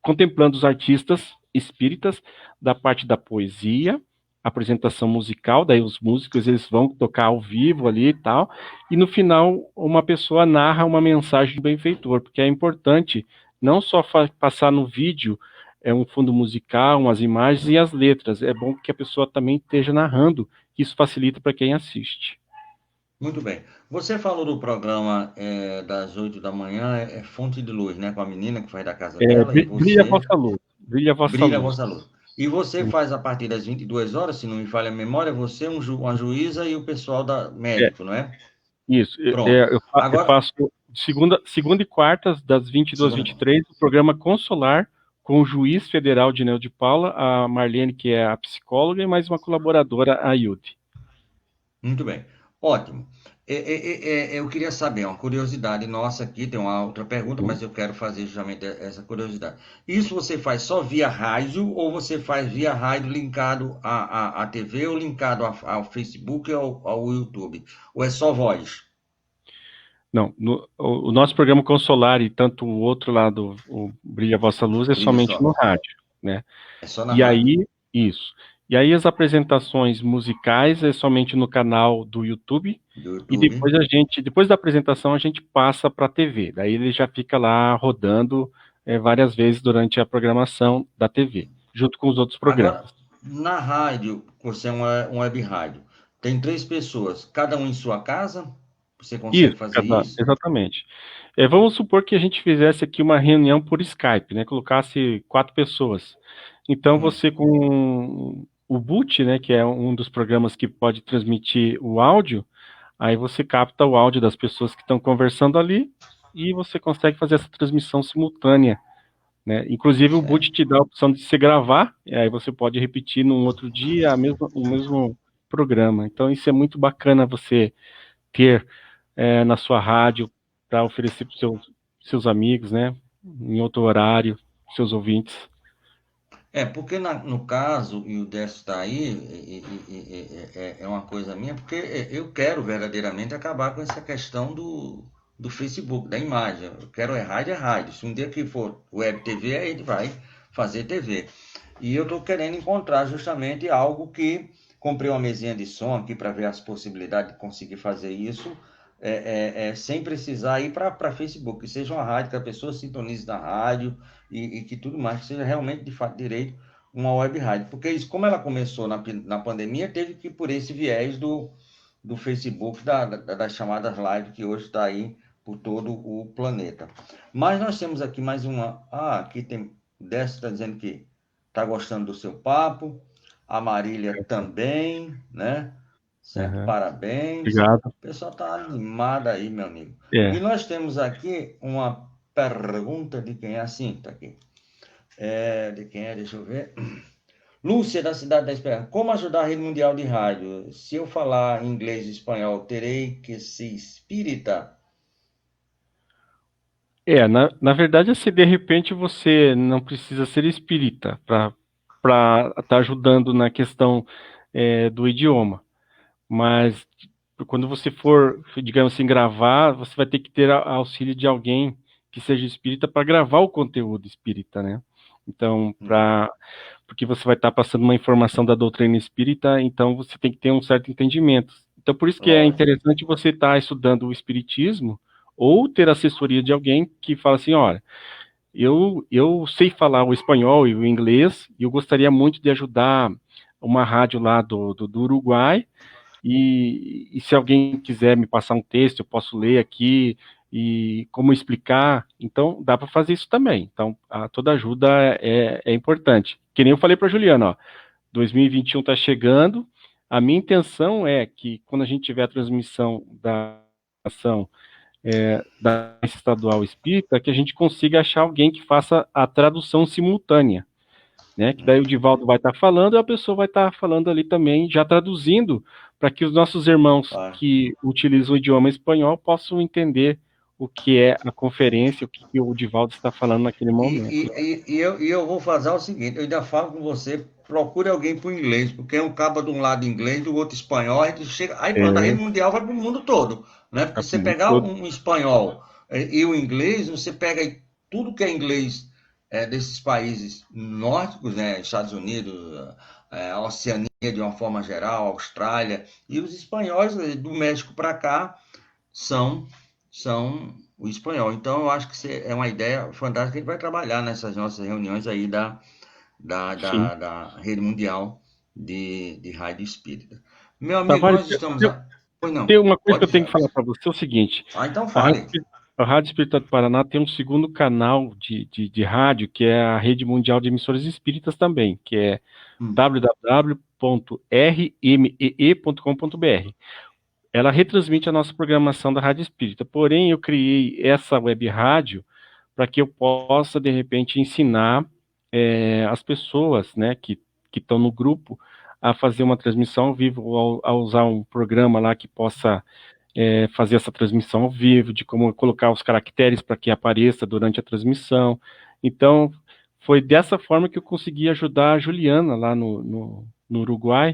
S2: contemplando os artistas espíritas da parte da poesia, apresentação musical, daí os músicos eles vão tocar ao vivo ali e tal, e no final uma pessoa narra uma mensagem do benfeitor, porque é importante não só passar no vídeo um fundo musical, umas imagens e as letras. É bom que a pessoa também esteja narrando, que isso facilita para quem assiste.
S1: muito bem. Você falou do programa das 8 da manhã, Fonte de Luz, né? Com a menina que faz da casa dela e
S2: Brilha a
S1: você,
S2: vossa luz. Brilha a vossa
S1: Brilha a
S2: luz.
S1: Vossa Luz. E você faz a partir das 22 horas, se não me falha a memória, você, uma juíza e o pessoal da
S2: É,
S1: médico, não é?
S2: isso.
S1: Pronto.
S2: Eu
S1: Agora,
S2: faço segunda e quartas, das 22 às
S1: segunda.
S2: 23, o programa Consolar, com o juiz federal de Neo de Paula, a Marlene, que é a psicóloga, e mais uma colaboradora, a Yudi.
S1: Muito bem. Ótimo. Eu queria saber, uma curiosidade nossa aqui, tem uma outra pergunta, mas eu quero fazer justamente essa curiosidade. Isso você faz só via rádio ou você faz via rádio linkado à TV ou linkado ao Facebook ou ao YouTube? Ou é só voz?
S2: Não, o nosso programa Consolar e tanto o outro lado, o Brilha a Vossa Luz, é
S1: Brilha
S2: somente
S1: só.
S2: no rádio, né?
S1: É só na
S2: E
S1: rádio.
S2: aí, isso. E aí as apresentações musicais é somente no canal do YouTube,
S1: Do
S2: e
S1: YouTube.
S2: depois da apresentação, a gente passa para a TV. Daí ele já fica lá rodando várias vezes durante a programação da TV, junto com os outros
S1: Agora,
S2: programas.
S1: na rádio, você é um web rádio. Tem 3 pessoas, cada um em sua casa? Você consegue
S2: Isso,
S1: fazer isso?
S2: exatamente. Vamos supor que a gente fizesse aqui uma reunião por Skype, né? Colocasse 4 pessoas. Então
S1: Hum,
S2: você com o Boot, né, que é um dos programas que pode transmitir o áudio, aí você capta o áudio das pessoas que estão conversando ali e você consegue fazer essa transmissão simultânea, né? Inclusive o Boot
S1: certo.
S2: te dá a opção de se gravar, e aí você pode repetir num outro dia o mesmo programa. Então isso é muito bacana você ter na sua rádio para oferecer para os seus amigos, né? Em outro horário, seus ouvintes.
S1: Porque no caso, e o Décio está aí, é uma coisa minha, porque eu quero verdadeiramente acabar com essa questão do Facebook, da imagem. Eu quero é rádio. Se um dia que for web TV, aí ele vai fazer TV. E eu estou querendo encontrar justamente algo que. Comprei uma mesinha de som aqui para ver as possibilidades de conseguir fazer isso sem precisar ir para Facebook, que seja uma rádio, que a pessoa sintonize na rádio e que tudo mais, que seja realmente de fato direito uma web rádio. Porque isso, como ela começou na pandemia, teve que ir por esse viés do Facebook, das chamadas lives, que hoje está aí por todo o planeta. Mas nós temos aqui mais uma. Aqui tem. Décio está dizendo que está gostando do seu papo. A Marília também, né? Certo?
S2: Uhum.
S1: Parabéns.
S2: Obrigado.
S1: O pessoal está animado aí, meu amigo. E
S2: É,
S1: nós temos aqui uma pergunta de quem é assim, tá aqui. De quem é? Deixa eu ver. Lúcia, da Cidade da Esperança. Como ajudar a rede mundial de rádio? Se eu falar inglês e espanhol, terei que ser espírita?
S2: na verdade, assim, de repente você não precisa ser espírita para estar ajudando na questão do idioma. Mas quando você for, digamos assim, gravar, você vai ter que ter auxílio de alguém que seja espírita para gravar o conteúdo espírita, né? Então, porque você vai estar passando uma informação da doutrina espírita, então você tem que ter um certo entendimento. Então, por isso que é
S1: Lógico.
S2: interessante você estar estudando o espiritismo ou ter assessoria de alguém que fala assim, olha, eu sei falar o espanhol e o inglês e eu gostaria muito de ajudar uma rádio lá do Uruguai e se alguém quiser me passar um texto, eu posso ler aqui e como explicar. Então, dá para fazer isso também. Então, toda ajuda é importante. Que nem eu falei para a Juliana, ó, 2021 está chegando. A minha intenção é que, quando a gente tiver a transmissão da ação da estadual espírita, que a gente consiga achar alguém que faça a tradução simultânea, né? Que daí o Divaldo vai estar falando e a pessoa vai estar falando ali também, já traduzindo, para que os nossos irmãos
S1: Claro.
S2: que utilizam o idioma espanhol possam entender o que é a conferência, o que o Divaldo está falando naquele momento.
S1: Eu vou fazer o seguinte, eu ainda falo com você, procure alguém para o inglês, porque é um cabo de um lado inglês, do outro espanhol, aí pronto, a
S2: É,
S1: rede mundial vai para o mundo todo, né? Porque
S2: tá
S1: você
S2: pro mundo
S1: pegar
S2: todo.
S1: um espanhol e o inglês, você pega aí tudo que é inglês desses países nórdicos, né? Estados Unidos, a Oceania de uma forma geral, Austrália, e os espanhóis do México para cá são o espanhol. Então, eu acho que é uma ideia fantástica que a gente vai trabalhar nessas nossas reuniões aí
S2: Sim.
S1: da Rede Mundial de Rádio Espírita. Meu amigo,
S2: Tavares,
S1: nós estamos. Pois
S2: tem
S1: não,
S2: uma coisa que
S1: pode
S2: eu tenho que
S1: dizer.
S2: falar para você, é o seguinte,
S1: Então
S2: a
S1: fale.
S2: respeito, A Rádio Espírita do Paraná tem um segundo canal de rádio, que é a Rede Mundial de Emissoras Espíritas também, que é www.rmee.com.br. Ela retransmite a nossa programação da Rádio Espírita, porém eu criei essa web rádio para que eu possa, de repente, ensinar as pessoas, né, que estão no grupo a fazer uma transmissão ao vivo, a usar um programa lá que possa fazer essa transmissão ao vivo, de como colocar os caracteres para que apareça durante a transmissão. Então, foi dessa forma que eu consegui ajudar a Juliana lá no Uruguai,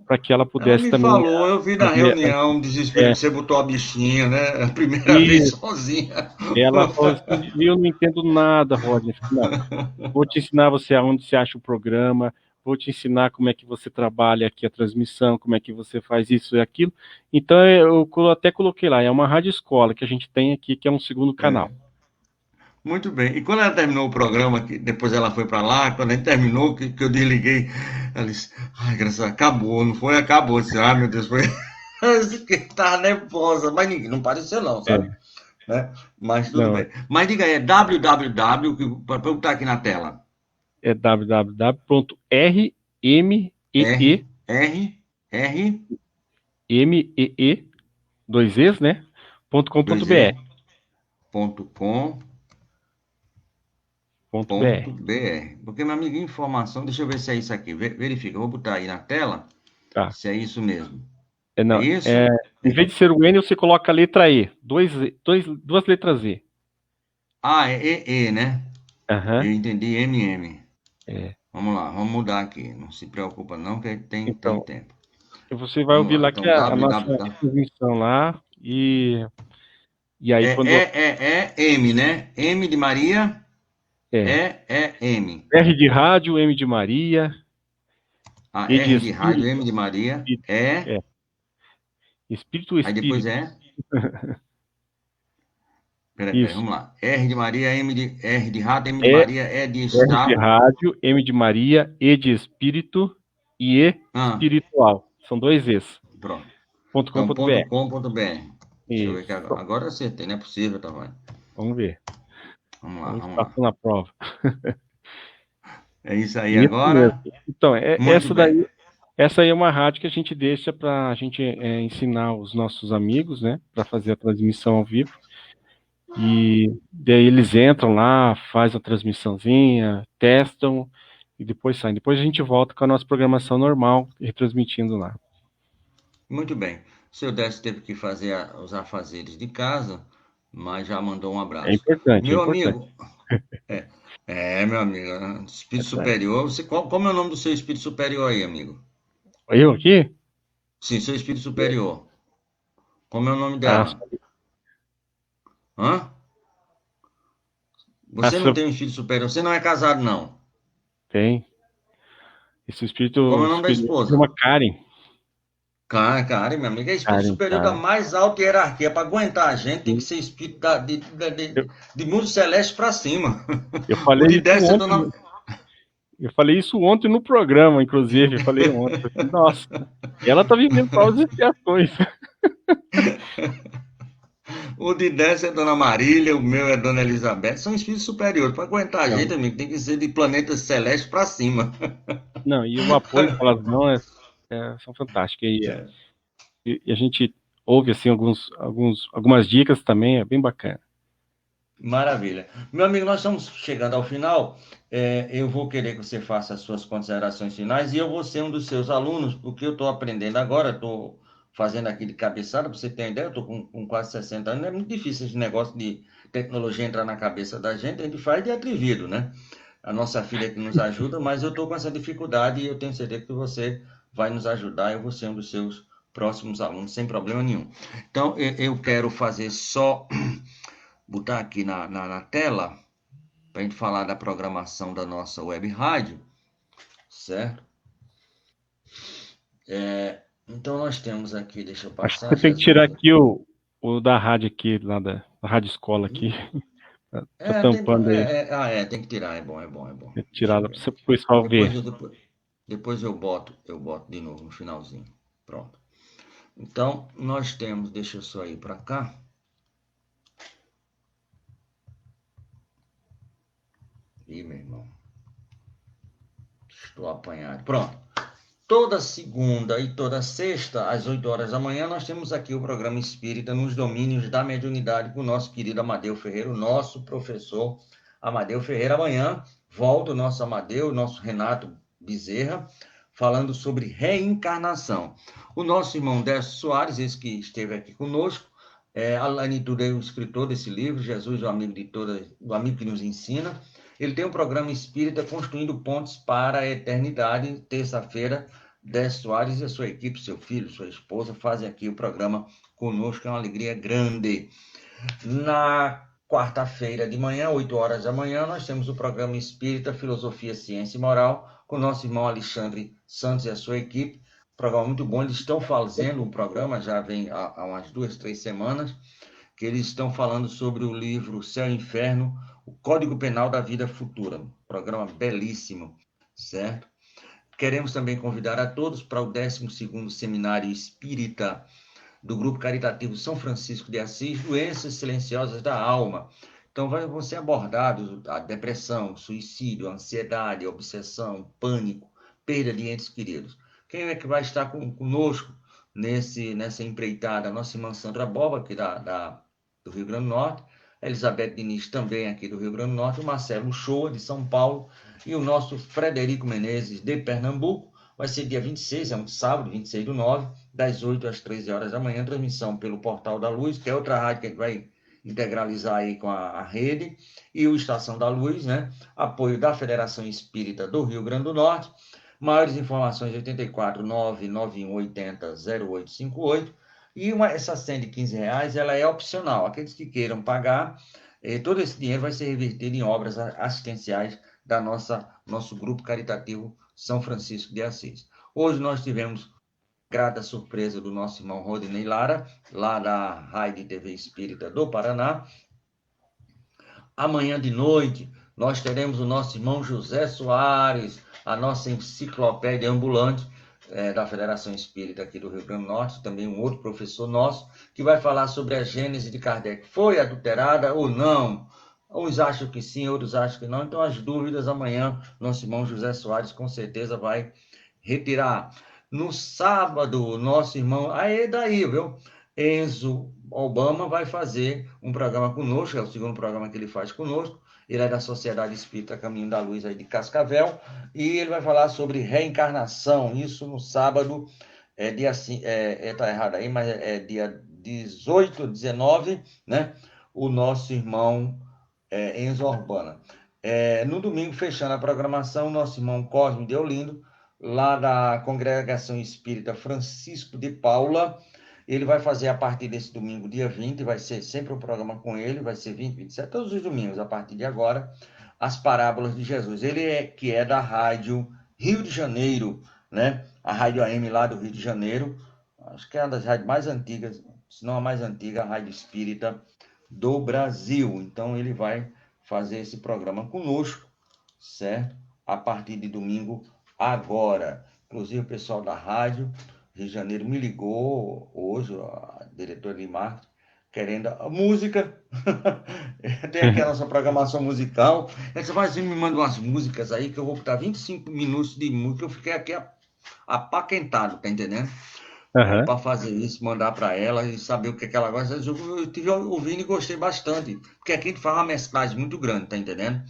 S2: para que ela
S1: Ela
S2: pudesse
S1: me
S2: também
S1: falou, eu vi na
S2: fazer.
S1: reunião, o desespero
S2: É,
S1: que você botou a bichinha, né? A primeira vez
S2: e
S1: sozinha.
S2: ela falou assim: eu não entendo nada, Rodney. Eu falei, não, vou te ensinar você aonde você acha o programa, vou te ensinar como é que você trabalha aqui a transmissão, como é que você faz isso e aquilo. Então eu até coloquei lá, é uma rádio escola que a gente tem aqui, que é um segundo
S1: É.
S2: canal.
S1: Muito bem. E quando ela terminou o programa, que depois ela foi para lá, quando a gente terminou, que eu desliguei, ela disse, ai, graças a Deus, acabou, não foi? Acabou. Eu disse, ai, meu Deus, foi. Eu fiquei, tava nervosa, mas ninguém, não pareceu não, sabe?
S2: É,
S1: Né? Mas tudo
S2: não,
S1: bem. Mas diga aí, é www, para eu botar aqui na tela.
S2: é www.rmee,
S1: R, R, R,
S2: mee, dois Es, né?
S1: dois E,
S2: .com.br.
S1: ponto com,
S2: Ponto
S1: ponto
S2: .br.
S1: BR. Porque, meu amigo, informação, deixa eu ver se é isso aqui. Verifica, eu vou botar aí na tela
S2: Tá.
S1: se é isso mesmo.
S2: É,
S1: É
S2: não,
S1: isso?
S2: em vez de ser o N, você coloca a letra E. Duas letras E.
S1: Ah, é EE, né? Eu
S2: Aham.
S1: entendi MM.
S2: É.
S1: Vamos lá, vamos mudar aqui. Não se preocupa não, que tem
S2: Então,
S1: tempo.
S2: você vai
S1: Vamos
S2: ouvir
S1: lá,
S2: lá que
S1: então
S2: é a nossa
S1: www.
S2: transmissão lá. E aí,
S1: É,
S2: quando.
S1: M, né? M de Maria,
S2: É.
S1: M.
S2: R de rádio, M de Maria,
S1: A
S2: E de
S1: R de rádio,
S2: espírito.
S1: M de Maria,
S2: Espírito. É. Espírito,
S1: aí depois
S2: espírito.
S1: peraí,
S2: Isso.
S1: vamos lá. R de Maria, R de rato, M de
S2: É
S1: Maria, E de
S2: R de
S1: estado.
S2: rádio, M de Maria, E de espírito e E
S1: Ah,
S2: espiritual. São dois Es.
S1: pronto.
S2: Ponto
S1: Então, ponto
S2: .com.br.
S1: .com, ponto .br. Deixa eu ver aqui
S2: Isso.
S1: agora.
S2: Pronto.
S1: Agora eu acertei, não é possível, tá vendo?
S2: Vamos ver.
S1: Vamos lá,
S2: Vamos
S1: vamos lá.
S2: passar na prova.
S1: É isso aí
S2: Isso mesmo.
S1: agora.
S2: Então,
S1: Muito bem.
S2: essa aí é uma rádio que a gente deixa para a gente ensinar os nossos amigos, né, para fazer a transmissão ao vivo. E daí eles entram lá, faz a transmissãozinha, testam e depois saem. Depois a gente volta com a nossa programação normal, retransmitindo lá.
S1: Muito bem. O seu Décio teve que fazer os afazeres de casa, mas já mandou um
S2: É
S1: abraço.
S2: importante, é
S1: Meu
S2: importante.
S1: amigo, é, meu amigo,
S2: É
S1: espírito
S2: sério.
S1: superior. Como é o nome do seu espírito superior aí, amigo?
S2: Eu aqui?
S1: Sim, seu espírito superior. Como é o nome
S2: Ah,
S1: dela? Hã? Você não
S2: essa
S1: tem um espírito superior, você não é casado, não.
S2: tem. Esse
S1: Como
S2: espírito
S1: é o nome da
S2: superior se
S1: esposa?
S2: chama Karen.
S1: Cara, meu amigo, é espírito
S2: Karen,
S1: superior da
S2: Karen.
S1: mais alta hierarquia. Para aguentar a gente, tem que
S2: Sim.
S1: ser espírito
S2: Eu,
S1: de mundo celeste para cima.
S2: eu
S1: O
S2: falei
S1: de
S2: isso
S1: Décio é
S2: ontem.
S1: dona.
S2: Eu falei isso ontem no programa, inclusive. Eu falei ontem. Eu falei, nossa, ela tá vivendo provas e expiações.
S1: O de Décio é Dona Marília, o meu é Dona Elizabeth. São espíritos superiores. Para aguentar a gente,
S2: Não,
S1: amigo, tem que ser de planetas celestes para cima.
S2: não, e o apoio que elas dão são fantásticos. E a gente ouve assim algumas dicas também, é bem bacana.
S1: Maravilha. Meu amigo, nós estamos chegando ao final. Eu vou querer que você faça as suas considerações finais e eu vou ser um dos seus alunos, porque eu estou aprendendo agora, estou fazendo aqui de cabeçada, para você ter uma ideia, eu estou com quase 60 anos, é muito difícil esse negócio de tecnologia entrar na cabeça da gente, a gente faz de atrevido, né? A nossa filha que nos ajuda, mas eu estou com essa dificuldade e eu tenho certeza que você vai nos ajudar, eu vou ser um dos seus próximos alunos, sem problema nenhum. Então, eu quero fazer só botar aqui na tela para a gente falar da programação da nossa web rádio, certo? Então nós temos aqui, deixa eu
S2: Acho que
S1: passar,
S2: você tem que tirar
S1: Jesus.
S2: aqui o da rádio aqui, lá da rádio escola aqui. Tá tampando aí.
S1: Tem que tirar, é bom.
S2: Tirar
S1: Deixa eu
S2: lá para
S1: ver
S2: o
S1: aqui.
S2: pessoal
S1: Depois,
S2: ver.
S1: eu- depois, depois eu boto de novo no finalzinho. Pronto. Então, nós temos, deixa eu só ir para cá. Ih, meu irmão. Estou apanhado. Pronto. Toda segunda e toda sexta, às 8 horas da manhã, nós temos aqui o programa Espírita nos domínios da mediunidade com o nosso querido Amadeu Ferreira, o nosso professor Amadeu Ferreira. Amanhã volta o nosso Amadeu, o nosso Renato Bezerra, falando sobre reencarnação. O nosso irmão Décio Soares, esse que esteve aqui conosco, além de tudo, é o escritor desse livro, Jesus, o amigo de todas, o amigo que nos ensina. Ele tem um programa espírita Construindo Pontes para a Eternidade, terça-feira. Décio Soares e a sua equipe, seu filho, sua esposa, fazem aqui o programa conosco, é uma alegria grande. Na quarta-feira de manhã, 8 horas da manhã, nós temos o programa Espírita, Filosofia, Ciência e Moral, com o nosso irmão Alexandre Santos e a sua equipe. Programa muito bom, eles estão fazendo um programa, já vem há umas 2, 3 semanas, que eles estão falando sobre o livro Céu e Inferno, o Código Penal da Vida Futura. Programa belíssimo, certo? Queremos também convidar a todos para o 12º Seminário Espírita do Grupo Caritativo São Francisco de Assis, Doenças Silenciosas da Alma. Então, vão ser abordados a depressão, suicídio, ansiedade, obsessão, pânico, perda de entes queridos. Quem é que vai estar conosco nessa empreitada? A nossa irmã Sandra Boba, aqui do Rio Grande do Norte, a Elizabeth Diniz, também aqui do Rio Grande do Norte, o Marcelo Shoa, de São Paulo, e o nosso Frederico Menezes, de Pernambuco. Vai ser dia 26, é um sábado, 26/9, das 8 às 13 horas da manhã, transmissão pelo Portal da Luz, que é outra rádio que a gente vai integralizar aí com a rede, e o Estação da Luz, né? Apoio da Federação Espírita do Rio Grande do Norte. Maiores informações, 84 99180 0858. E essa senha de R$15, ela é opcional. Aqueles que queiram pagar, todo esse dinheiro vai ser revertido em obras assistenciais da nosso grupo caritativo São Francisco de Assis. Hoje nós tivemos grata surpresa do nosso irmão Rodinei Lara, lá da Raid TV Espírita do Paraná. Amanhã de noite nós teremos o nosso irmão José Soares, a nossa enciclopédia ambulante, da Federação Espírita aqui do Rio Grande do Norte, também um outro professor nosso, que vai falar sobre a gênese de Kardec. Foi adulterada ou não? Uns acham que sim, outros acham que não. Então, as dúvidas amanhã, nosso irmão José Soares com certeza vai retirar. No sábado, nosso irmão, daí, viu? Enzo Obama vai fazer um programa conosco, é o segundo programa que ele faz conosco. Ele é da Sociedade Espírita Caminho da Luz aí de Cascavel, e ele vai falar sobre reencarnação, isso no sábado, tá errado aí, mas é dia 18, 19, né? O nosso irmão Enzo Urbana. No domingo, fechando a programação, nosso irmão Cosme de Olindo, lá da Congregação Espírita Francisco de Paula, ele vai fazer a partir desse domingo, dia 20, vai ser sempre um programa com ele, vai ser 20, 27, todos os domingos, a partir de agora, as parábolas de Jesus. Ele que é da rádio Rio de Janeiro, né? A rádio AM lá do Rio de Janeiro, acho que é uma das rádios mais antigas, se não a mais antiga, a rádio espírita do Brasil. Então ele vai fazer esse programa conosco, certo? A partir de domingo agora. Inclusive o pessoal da rádio Rio de Janeiro me ligou hoje, a diretora de marketing, querendo a música. Tem aqui a nossa programação musical. Essa vai me manda umas músicas aí que eu vou botar 25 minutos de música. Eu fiquei aqui apaquentado, tá entendendo?
S2: Uhum.
S1: Para fazer isso, mandar para ela e saber o que ela gosta. Eu estive ouvindo e gostei bastante. Porque aqui a gente faz uma mesclagem muito grande, tá entendendo?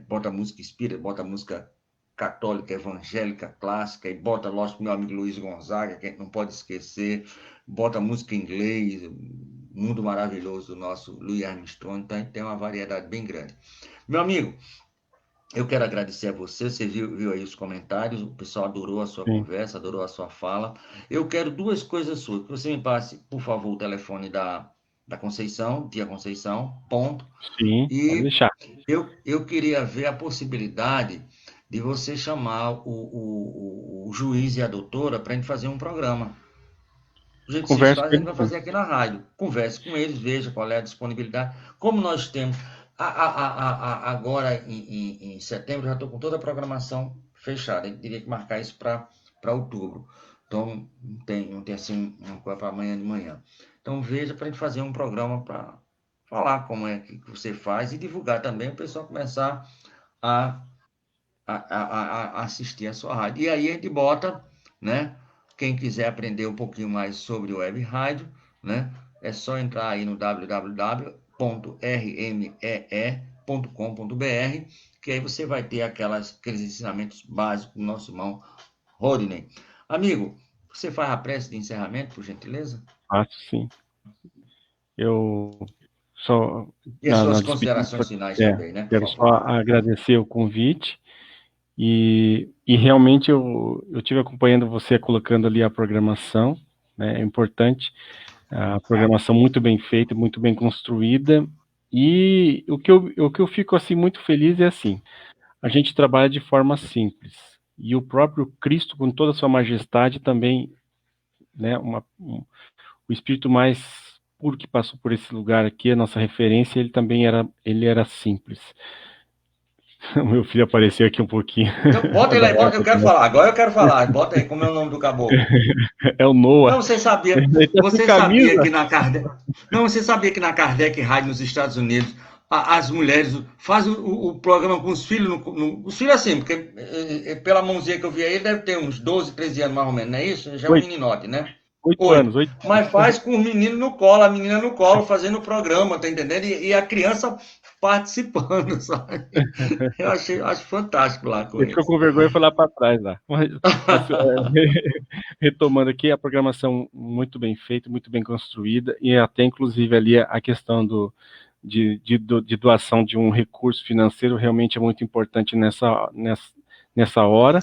S1: Bota música espírita, bota música católica, evangélica, clássica, e bota, lógico, meu amigo Luiz Gonzaga, que a gente não pode esquecer, bota música em inglês, mundo maravilhoso do nosso Louis Armstrong, então a gente tem uma variedade bem grande. Meu amigo, eu quero agradecer a você, você viu aí os comentários, o pessoal adorou a sua conversa, adorou a sua fala. Eu quero duas coisas suas, que você me passe, por favor, o telefone da Conceição, tia Conceição, ponto.
S2: Sim, pode deixar.
S1: Eu queria ver a possibilidade de você chamar o juiz e a doutora para a gente fazer um programa. Do jeito que vocês
S2: Converse com
S1: fazem, a gente
S2: ele.
S1: vai fazer aqui na rádio. Converse com eles, veja qual é a disponibilidade. Como nós temos, agora em setembro, já estou com toda a programação fechada. A gente teria que marcar isso para outubro. Então, não tem assim uma coisa para amanhã de manhã. Então, veja para a gente fazer um programa para falar como é que você faz e divulgar também, o pessoal começar a, a assistir a sua rádio. E aí a gente bota, né? Quem quiser aprender um pouquinho mais sobre o web rádio, né? É só entrar aí no www.rmee.com.br, que aí você vai ter aqueles ensinamentos básicos do nosso irmão Rodney. Amigo, você faz a prece de encerramento, por gentileza?
S2: Acho sim. Eu só,
S1: E as
S2: na
S1: suas
S2: despedida,
S1: considerações finais também, né? Por
S2: quero
S1: favor.
S2: só agradecer o convite e realmente eu tive acompanhando você colocando ali a programação, né? É importante, a programação muito bem feita, muito bem construída, e o que eu fico assim muito feliz é assim, a gente trabalha de forma simples, e o próprio Cristo com toda a sua majestade também, né, o espírito mais puro que passou por esse lugar aqui, a nossa referência, ele era simples. O meu filho apareceu aqui um pouquinho.
S1: Então, bota ele aí, bota, eu quero falar. Agora eu quero falar. Bota aí, como é o nome do caboclo?
S2: É o
S1: Não,
S2: Noah.
S1: você sabia,
S2: Ele tá sem
S1: você sabia
S2: camisa.
S1: que na Kardec, não, você sabia que na Kardec Rádio nos Estados Unidos, as mulheres fazem o programa com os filhos, os filhos assim, porque pela mãozinha que eu vi aí, ele deve ter uns 12, 13 anos mais ou menos, não é isso? Já é um
S2: Oito,
S1: meninote, né?
S2: 8 anos,
S1: 8.
S2: 8 anos.
S1: Mas faz com o menino no colo, a menina no colo, fazendo o programa, tá entendendo? E a criança participando, sabe? Acho fantástico lá com
S2: Ele ficou
S1: eles.
S2: com vergonha e foi lá para trás lá. Mas, retomando aqui, a programação muito bem feita, muito bem construída, e até inclusive ali a questão de doação de um recurso financeiro realmente é muito importante nessa hora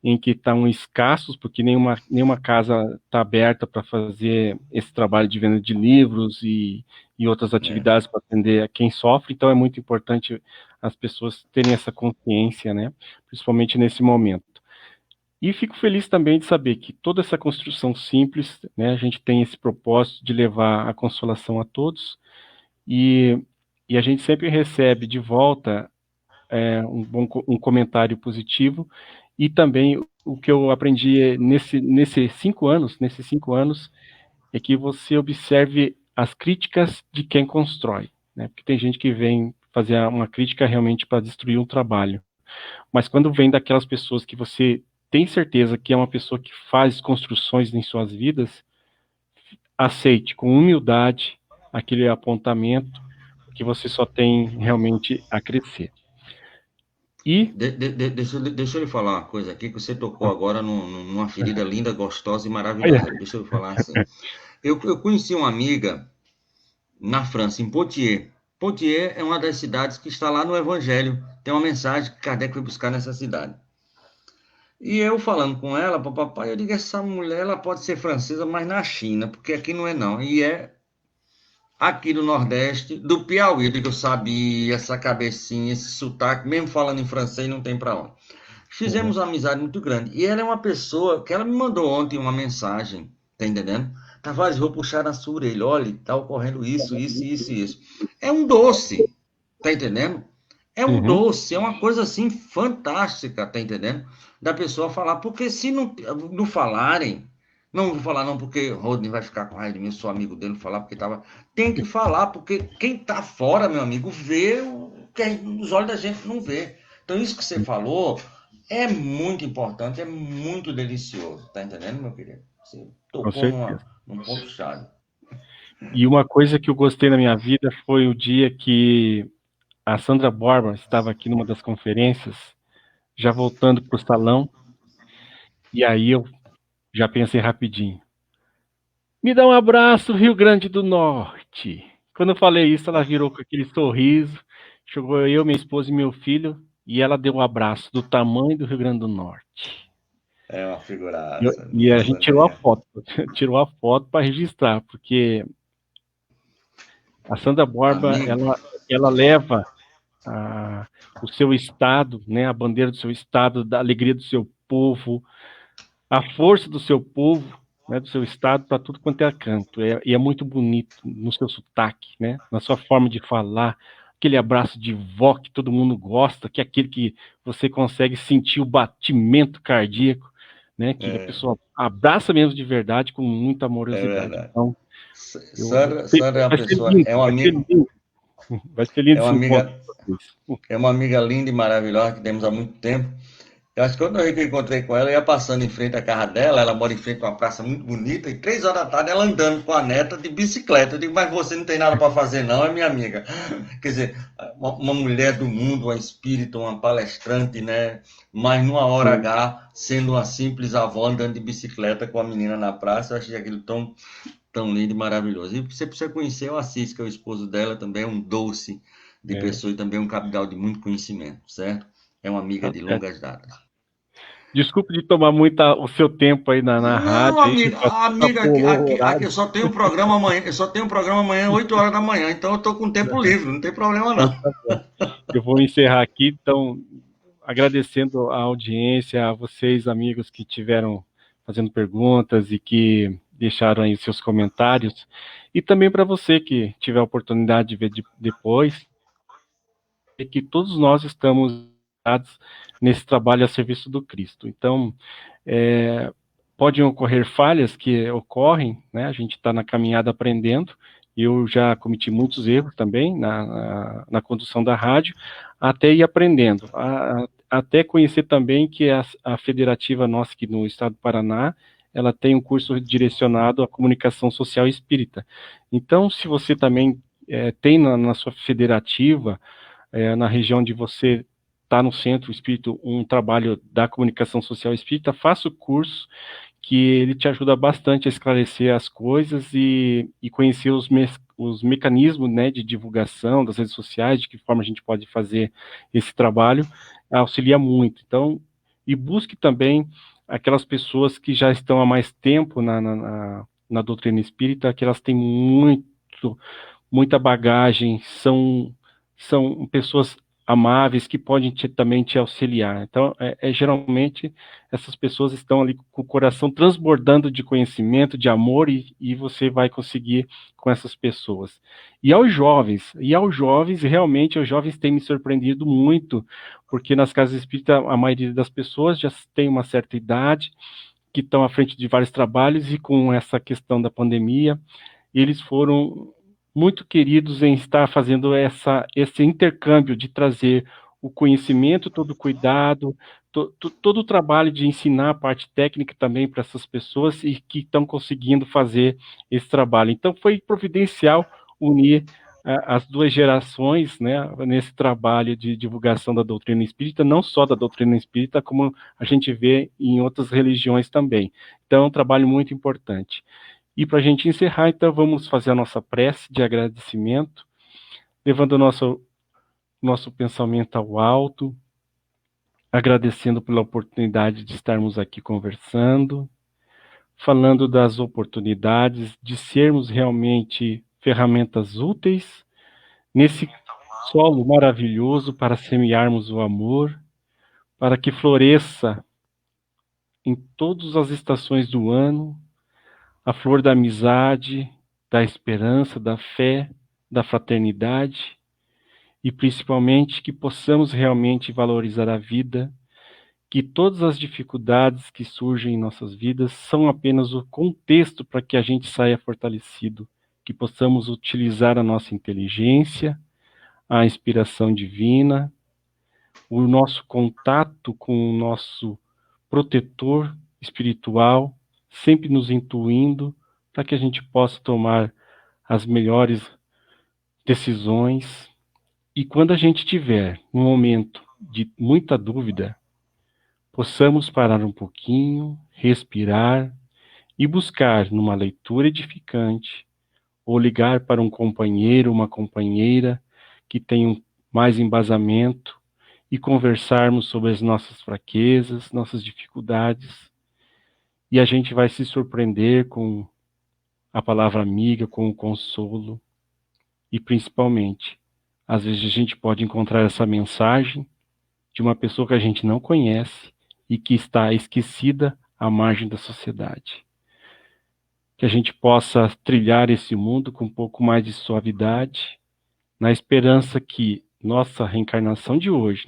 S2: em que estão escassos, porque nenhuma casa está aberta para fazer esse trabalho de venda de livros e outras
S1: É.
S2: atividades para atender a quem sofre, então é muito importante as pessoas terem essa consciência, né, principalmente nesse momento. E fico feliz também de saber que toda essa construção simples, né, a gente tem esse propósito de levar a consolação a todos, e, e a gente sempre recebe de volta um comentário positivo, e também o que eu aprendi nesses 5 anos, é que você observe as críticas de quem constrói, né? Porque tem gente que vem fazer uma crítica realmente para destruir um trabalho, mas quando vem daquelas pessoas que você tem certeza que é uma pessoa que faz construções em suas vidas, aceite com humildade aquele apontamento, que você só tem realmente a crescer. E
S1: Deixa eu lhe falar uma coisa aqui, que você tocou agora numa ferida linda, gostosa e
S2: olha,
S1: maravilhosa. Deixa eu falar assim. Eu conheci uma amiga na França, em Poitiers. Poitiers é uma das cidades que está lá no Evangelho. Tem uma mensagem que Kardec foi buscar nessa cidade. E eu falando com ela, papai, eu digo, essa mulher ela pode ser francesa, mas na China, porque aqui não é não. E é aqui do Nordeste, do Piauí. Eu digo, eu sabia, essa cabecinha, esse sotaque, mesmo falando em francês, não tem para onde.
S2: uhum,
S1: Fizemos uma amizade muito grande. E ela é uma pessoa que ela me mandou ontem uma mensagem, tá entendendo? Tavares, vou puxar na sua orelha. Olha, tá ocorrendo isso, isso, isso e isso. É um doce, tá entendendo? É um
S2: uhum,
S1: doce, é uma coisa assim fantástica, tá entendendo? Da pessoa falar. Porque se não falarem, não vou falar não porque Rodney vai ficar com raiva de mim, eu sou amigo dele, falar porque tava. Tem que falar, porque quem tá fora, meu amigo, vê o que os olhos da gente não vê. Então, isso que você falou é muito importante, é muito delicioso, tá entendendo, meu querido? Você
S2: com
S1: tocou
S2: certeza.
S1: num ponto-chave.
S2: E uma coisa que eu gostei na minha vida foi o dia que a Sandra Borba estava aqui numa das conferências, já voltando para o salão, e aí eu já pensei rapidinho. Me dá um abraço, Rio Grande do Norte. Quando eu falei isso, ela virou com aquele sorriso, chegou eu, minha esposa e meu filho, e ela deu um abraço do tamanho do Rio Grande do Norte.
S1: É uma
S2: E,
S1: figuraça,
S2: e a
S1: dona
S2: gente tirou a
S1: Sandrinha.
S2: foto, tirou a foto para registrar, porque a Sandra Borba,
S1: Amigo,
S2: ela leva o seu estado, né, a bandeira do seu estado, da alegria do seu povo, a força do seu povo, né, do seu estado, para tudo quanto é canto. E é muito bonito no seu sotaque, né, na sua forma de falar, aquele abraço de vó que todo mundo gosta, que é aquele que você consegue sentir o batimento cardíaco, né, que a pessoa abraça mesmo de verdade, com muita
S1: é
S2: amorosidade.
S1: verdade.
S2: Então,
S1: Sandra é uma
S2: vai ser
S1: pessoa,
S2: lindo, vai ser lindo. Vai ser lindo
S1: É uma
S2: esse encontro
S1: amiga,
S2: com vocês.
S1: é uma amiga linda e maravilhosa que temos há muito tempo. Eu acho que quando eu encontrei com ela, eu ia passando em frente à casa dela, ela mora em frente a uma praça muito bonita, e 3 horas da tarde ela andando com a neta de bicicleta. Eu digo, mas você não tem nada para fazer não, é minha amiga. Quer dizer, uma mulher do mundo, uma espírita, uma palestrante, né? Mas numa hora H, sendo uma simples avó andando de bicicleta com a menina na praça, eu achei aquilo tão lindo e maravilhoso. E você precisa conhecer o Assis, que é o esposo dela, também é um doce de
S2: É,
S1: pessoa e também um cabedal de muito conhecimento, certo? É uma amiga
S2: tá
S1: de
S2: certo.
S1: longas datas.
S2: Desculpe de tomar muito o seu tempo aí na rádio,
S1: Não,
S2: aí
S1: amiga, amiga,
S2: extrapolou o
S1: aqui
S2: horário.
S1: eu só tenho um programa amanhã, 8 horas da manhã, então eu tô com tempo livre, não tem problema
S2: Então,
S1: não.
S2: tá bom. Eu vou encerrar aqui, então, agradecendo a audiência, a vocês, amigos que tiveram fazendo perguntas e que deixaram aí seus comentários, e também para você que tiver a oportunidade de ver depois, é que todos nós estamos ligados nesse trabalho a serviço do Cristo. Então, é, podem ocorrer falhas que ocorrem, né? A gente está na caminhada aprendendo. Eu já cometi muitos erros também na condução da rádio, até ir aprendendo, até conhecer também que a federativa nossa aqui no estado do Paraná, ela tem um curso direcionado à comunicação social espírita. Então, se você também tem na sua federativa, na região onde você está no Centro Espírito, um trabalho da comunicação social espírita, faça o curso, que ele te ajuda bastante a esclarecer as coisas e conhecer os mecanismos, né, de divulgação das redes sociais, de que forma a gente pode fazer esse trabalho, auxilia muito. Então, e busque também aquelas pessoas que já estão há mais tempo na doutrina espírita, que elas têm muita bagagem, são pessoas amáveis que podem também te auxiliar. Então, geralmente, essas pessoas estão ali com o coração transbordando de conhecimento, de amor, e você vai conseguir com essas pessoas. Realmente, os jovens têm me surpreendido muito, porque nas casas espíritas, a maioria das pessoas já tem uma certa idade, que estão à frente de vários trabalhos, e com essa questão da pandemia, eles foram muito queridos em estar fazendo esse intercâmbio de trazer o conhecimento, todo o cuidado, todo o trabalho de ensinar a parte técnica também para essas pessoas e que estão conseguindo fazer esse trabalho. Então, foi providencial unir as duas gerações, né, nesse trabalho de divulgação da doutrina espírita, não só da doutrina espírita, como a gente vê em outras religiões também. Então, é um trabalho muito importante. E para a gente encerrar, então, vamos fazer a nossa prece de agradecimento, levando o nosso pensamento ao alto, agradecendo pela oportunidade de estarmos aqui conversando, falando das oportunidades de sermos realmente ferramentas úteis nesse solo maravilhoso para semearmos o amor, para que floresça em todas as estações do ano a flor da amizade, da esperança, da fé, da fraternidade, e principalmente que possamos realmente valorizar a vida, que todas as dificuldades que surgem em nossas vidas são apenas o contexto para que a gente saia fortalecido, que possamos utilizar a nossa inteligência, a inspiração divina, o nosso contato com o nosso protetor espiritual, sempre nos intuindo para que a gente possa tomar as melhores decisões. E quando a gente tiver um momento de muita dúvida, possamos parar um pouquinho, respirar e buscar numa leitura edificante ou ligar para um companheiro, uma companheira que tenham mais embasamento e conversarmos sobre as nossas fraquezas, nossas dificuldades, e a gente vai se surpreender com a palavra amiga, com o consolo, e principalmente, às vezes a gente pode encontrar essa mensagem de uma pessoa que a gente não conhece e que está esquecida à margem da sociedade. Que a gente possa trilhar esse mundo com um pouco mais de suavidade, na esperança que nossa encarnação de hoje,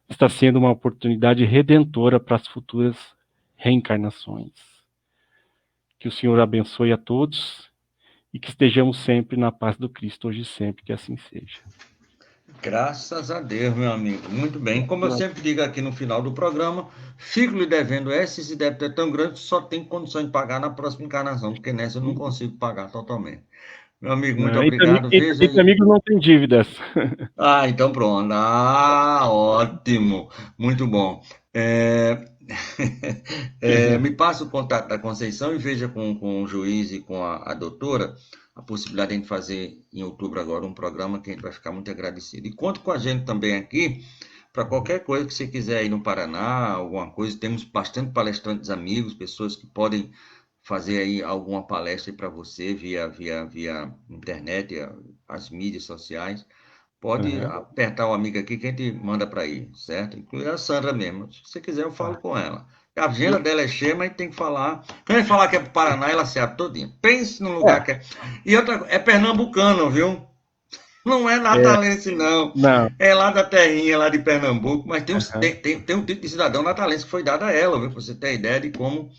S2: está sendo uma oportunidade redentora para as futuras reencarnações. Que o Senhor abençoe a todos e que estejamos sempre na paz do Cristo, hoje e sempre, que assim seja.
S1: Graças a Deus, meu amigo. Muito bem. Como eu sempre digo aqui no final do programa, fico lhe devendo esse débito é tão grande que só tem condição de pagar na próxima encarnação, porque nessa eu não consigo pagar totalmente. Meu amigo, muito obrigado. Veja
S2: Entre
S1: aí.
S2: amigos não tem dívidas.
S1: Ah, então pronto. Ah, ótimo. Muito bom. Me passa o contato da Conceição e veja com o juiz e com a doutora a possibilidade de a gente fazer em outubro agora um programa que a gente vai ficar muito agradecido. E conta com a gente também aqui para qualquer coisa que você quiser ir no Paraná, alguma coisa. Temos bastante palestrantes amigos, pessoas que podem fazer aí alguma palestra para você via internet, as mídias sociais. Pode apertar o amigo aqui que a gente manda para aí, certo? Inclui a Sandra mesmo. Se você quiser, eu falo com ela. A agenda dela é cheia, mas tem que falar. Quando a gente falar que é para o Paraná, ela se abre todinha. Pense num lugar que é. E outra, é pernambucano, viu? Não é natalense, não.
S2: Não.
S1: É lá da terrinha, lá de Pernambuco, mas tem um título de cidadão natalense que foi dado a ela, viu? Para você ter ideia de como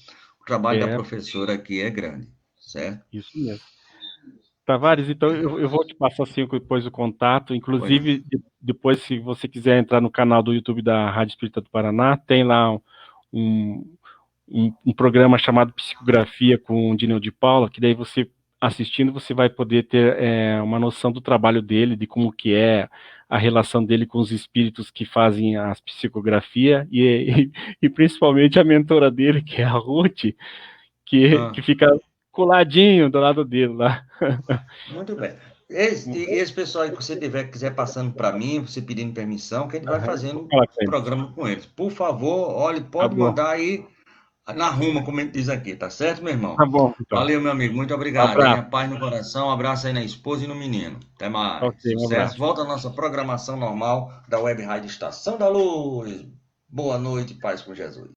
S1: o trabalho da professora aqui é grande, certo?
S2: Isso mesmo. Tavares, então eu vou te passar assim depois o contato, inclusive depois se você quiser entrar no canal do YouTube da Rádio Espírita do Paraná, tem lá um programa chamado Psicografia com o Dineu de Paula, que daí você assistindo você vai poder ter uma noção do trabalho dele, de como que é a relação dele com os espíritos que fazem as psicografias e principalmente a mentora dele, que é a Ruth, que fica coladinho do lado dele lá.
S1: Muito bem. Esse pessoal aí que você quiser passando para mim, você pedindo permissão, que a gente vai fazendo programa com eles. Por favor, olhe, pode mandar aí na ruma, como a gente diz aqui, tá certo, meu irmão?
S2: Tá bom, então.
S1: Valeu, meu amigo, muito obrigado. A paz no coração, um abraço aí na esposa e no menino. Até mais.
S2: Okay,
S1: Sucesso. Volta à nossa programação normal da Web Rádio Estação da Luz. Boa noite, paz com Jesus.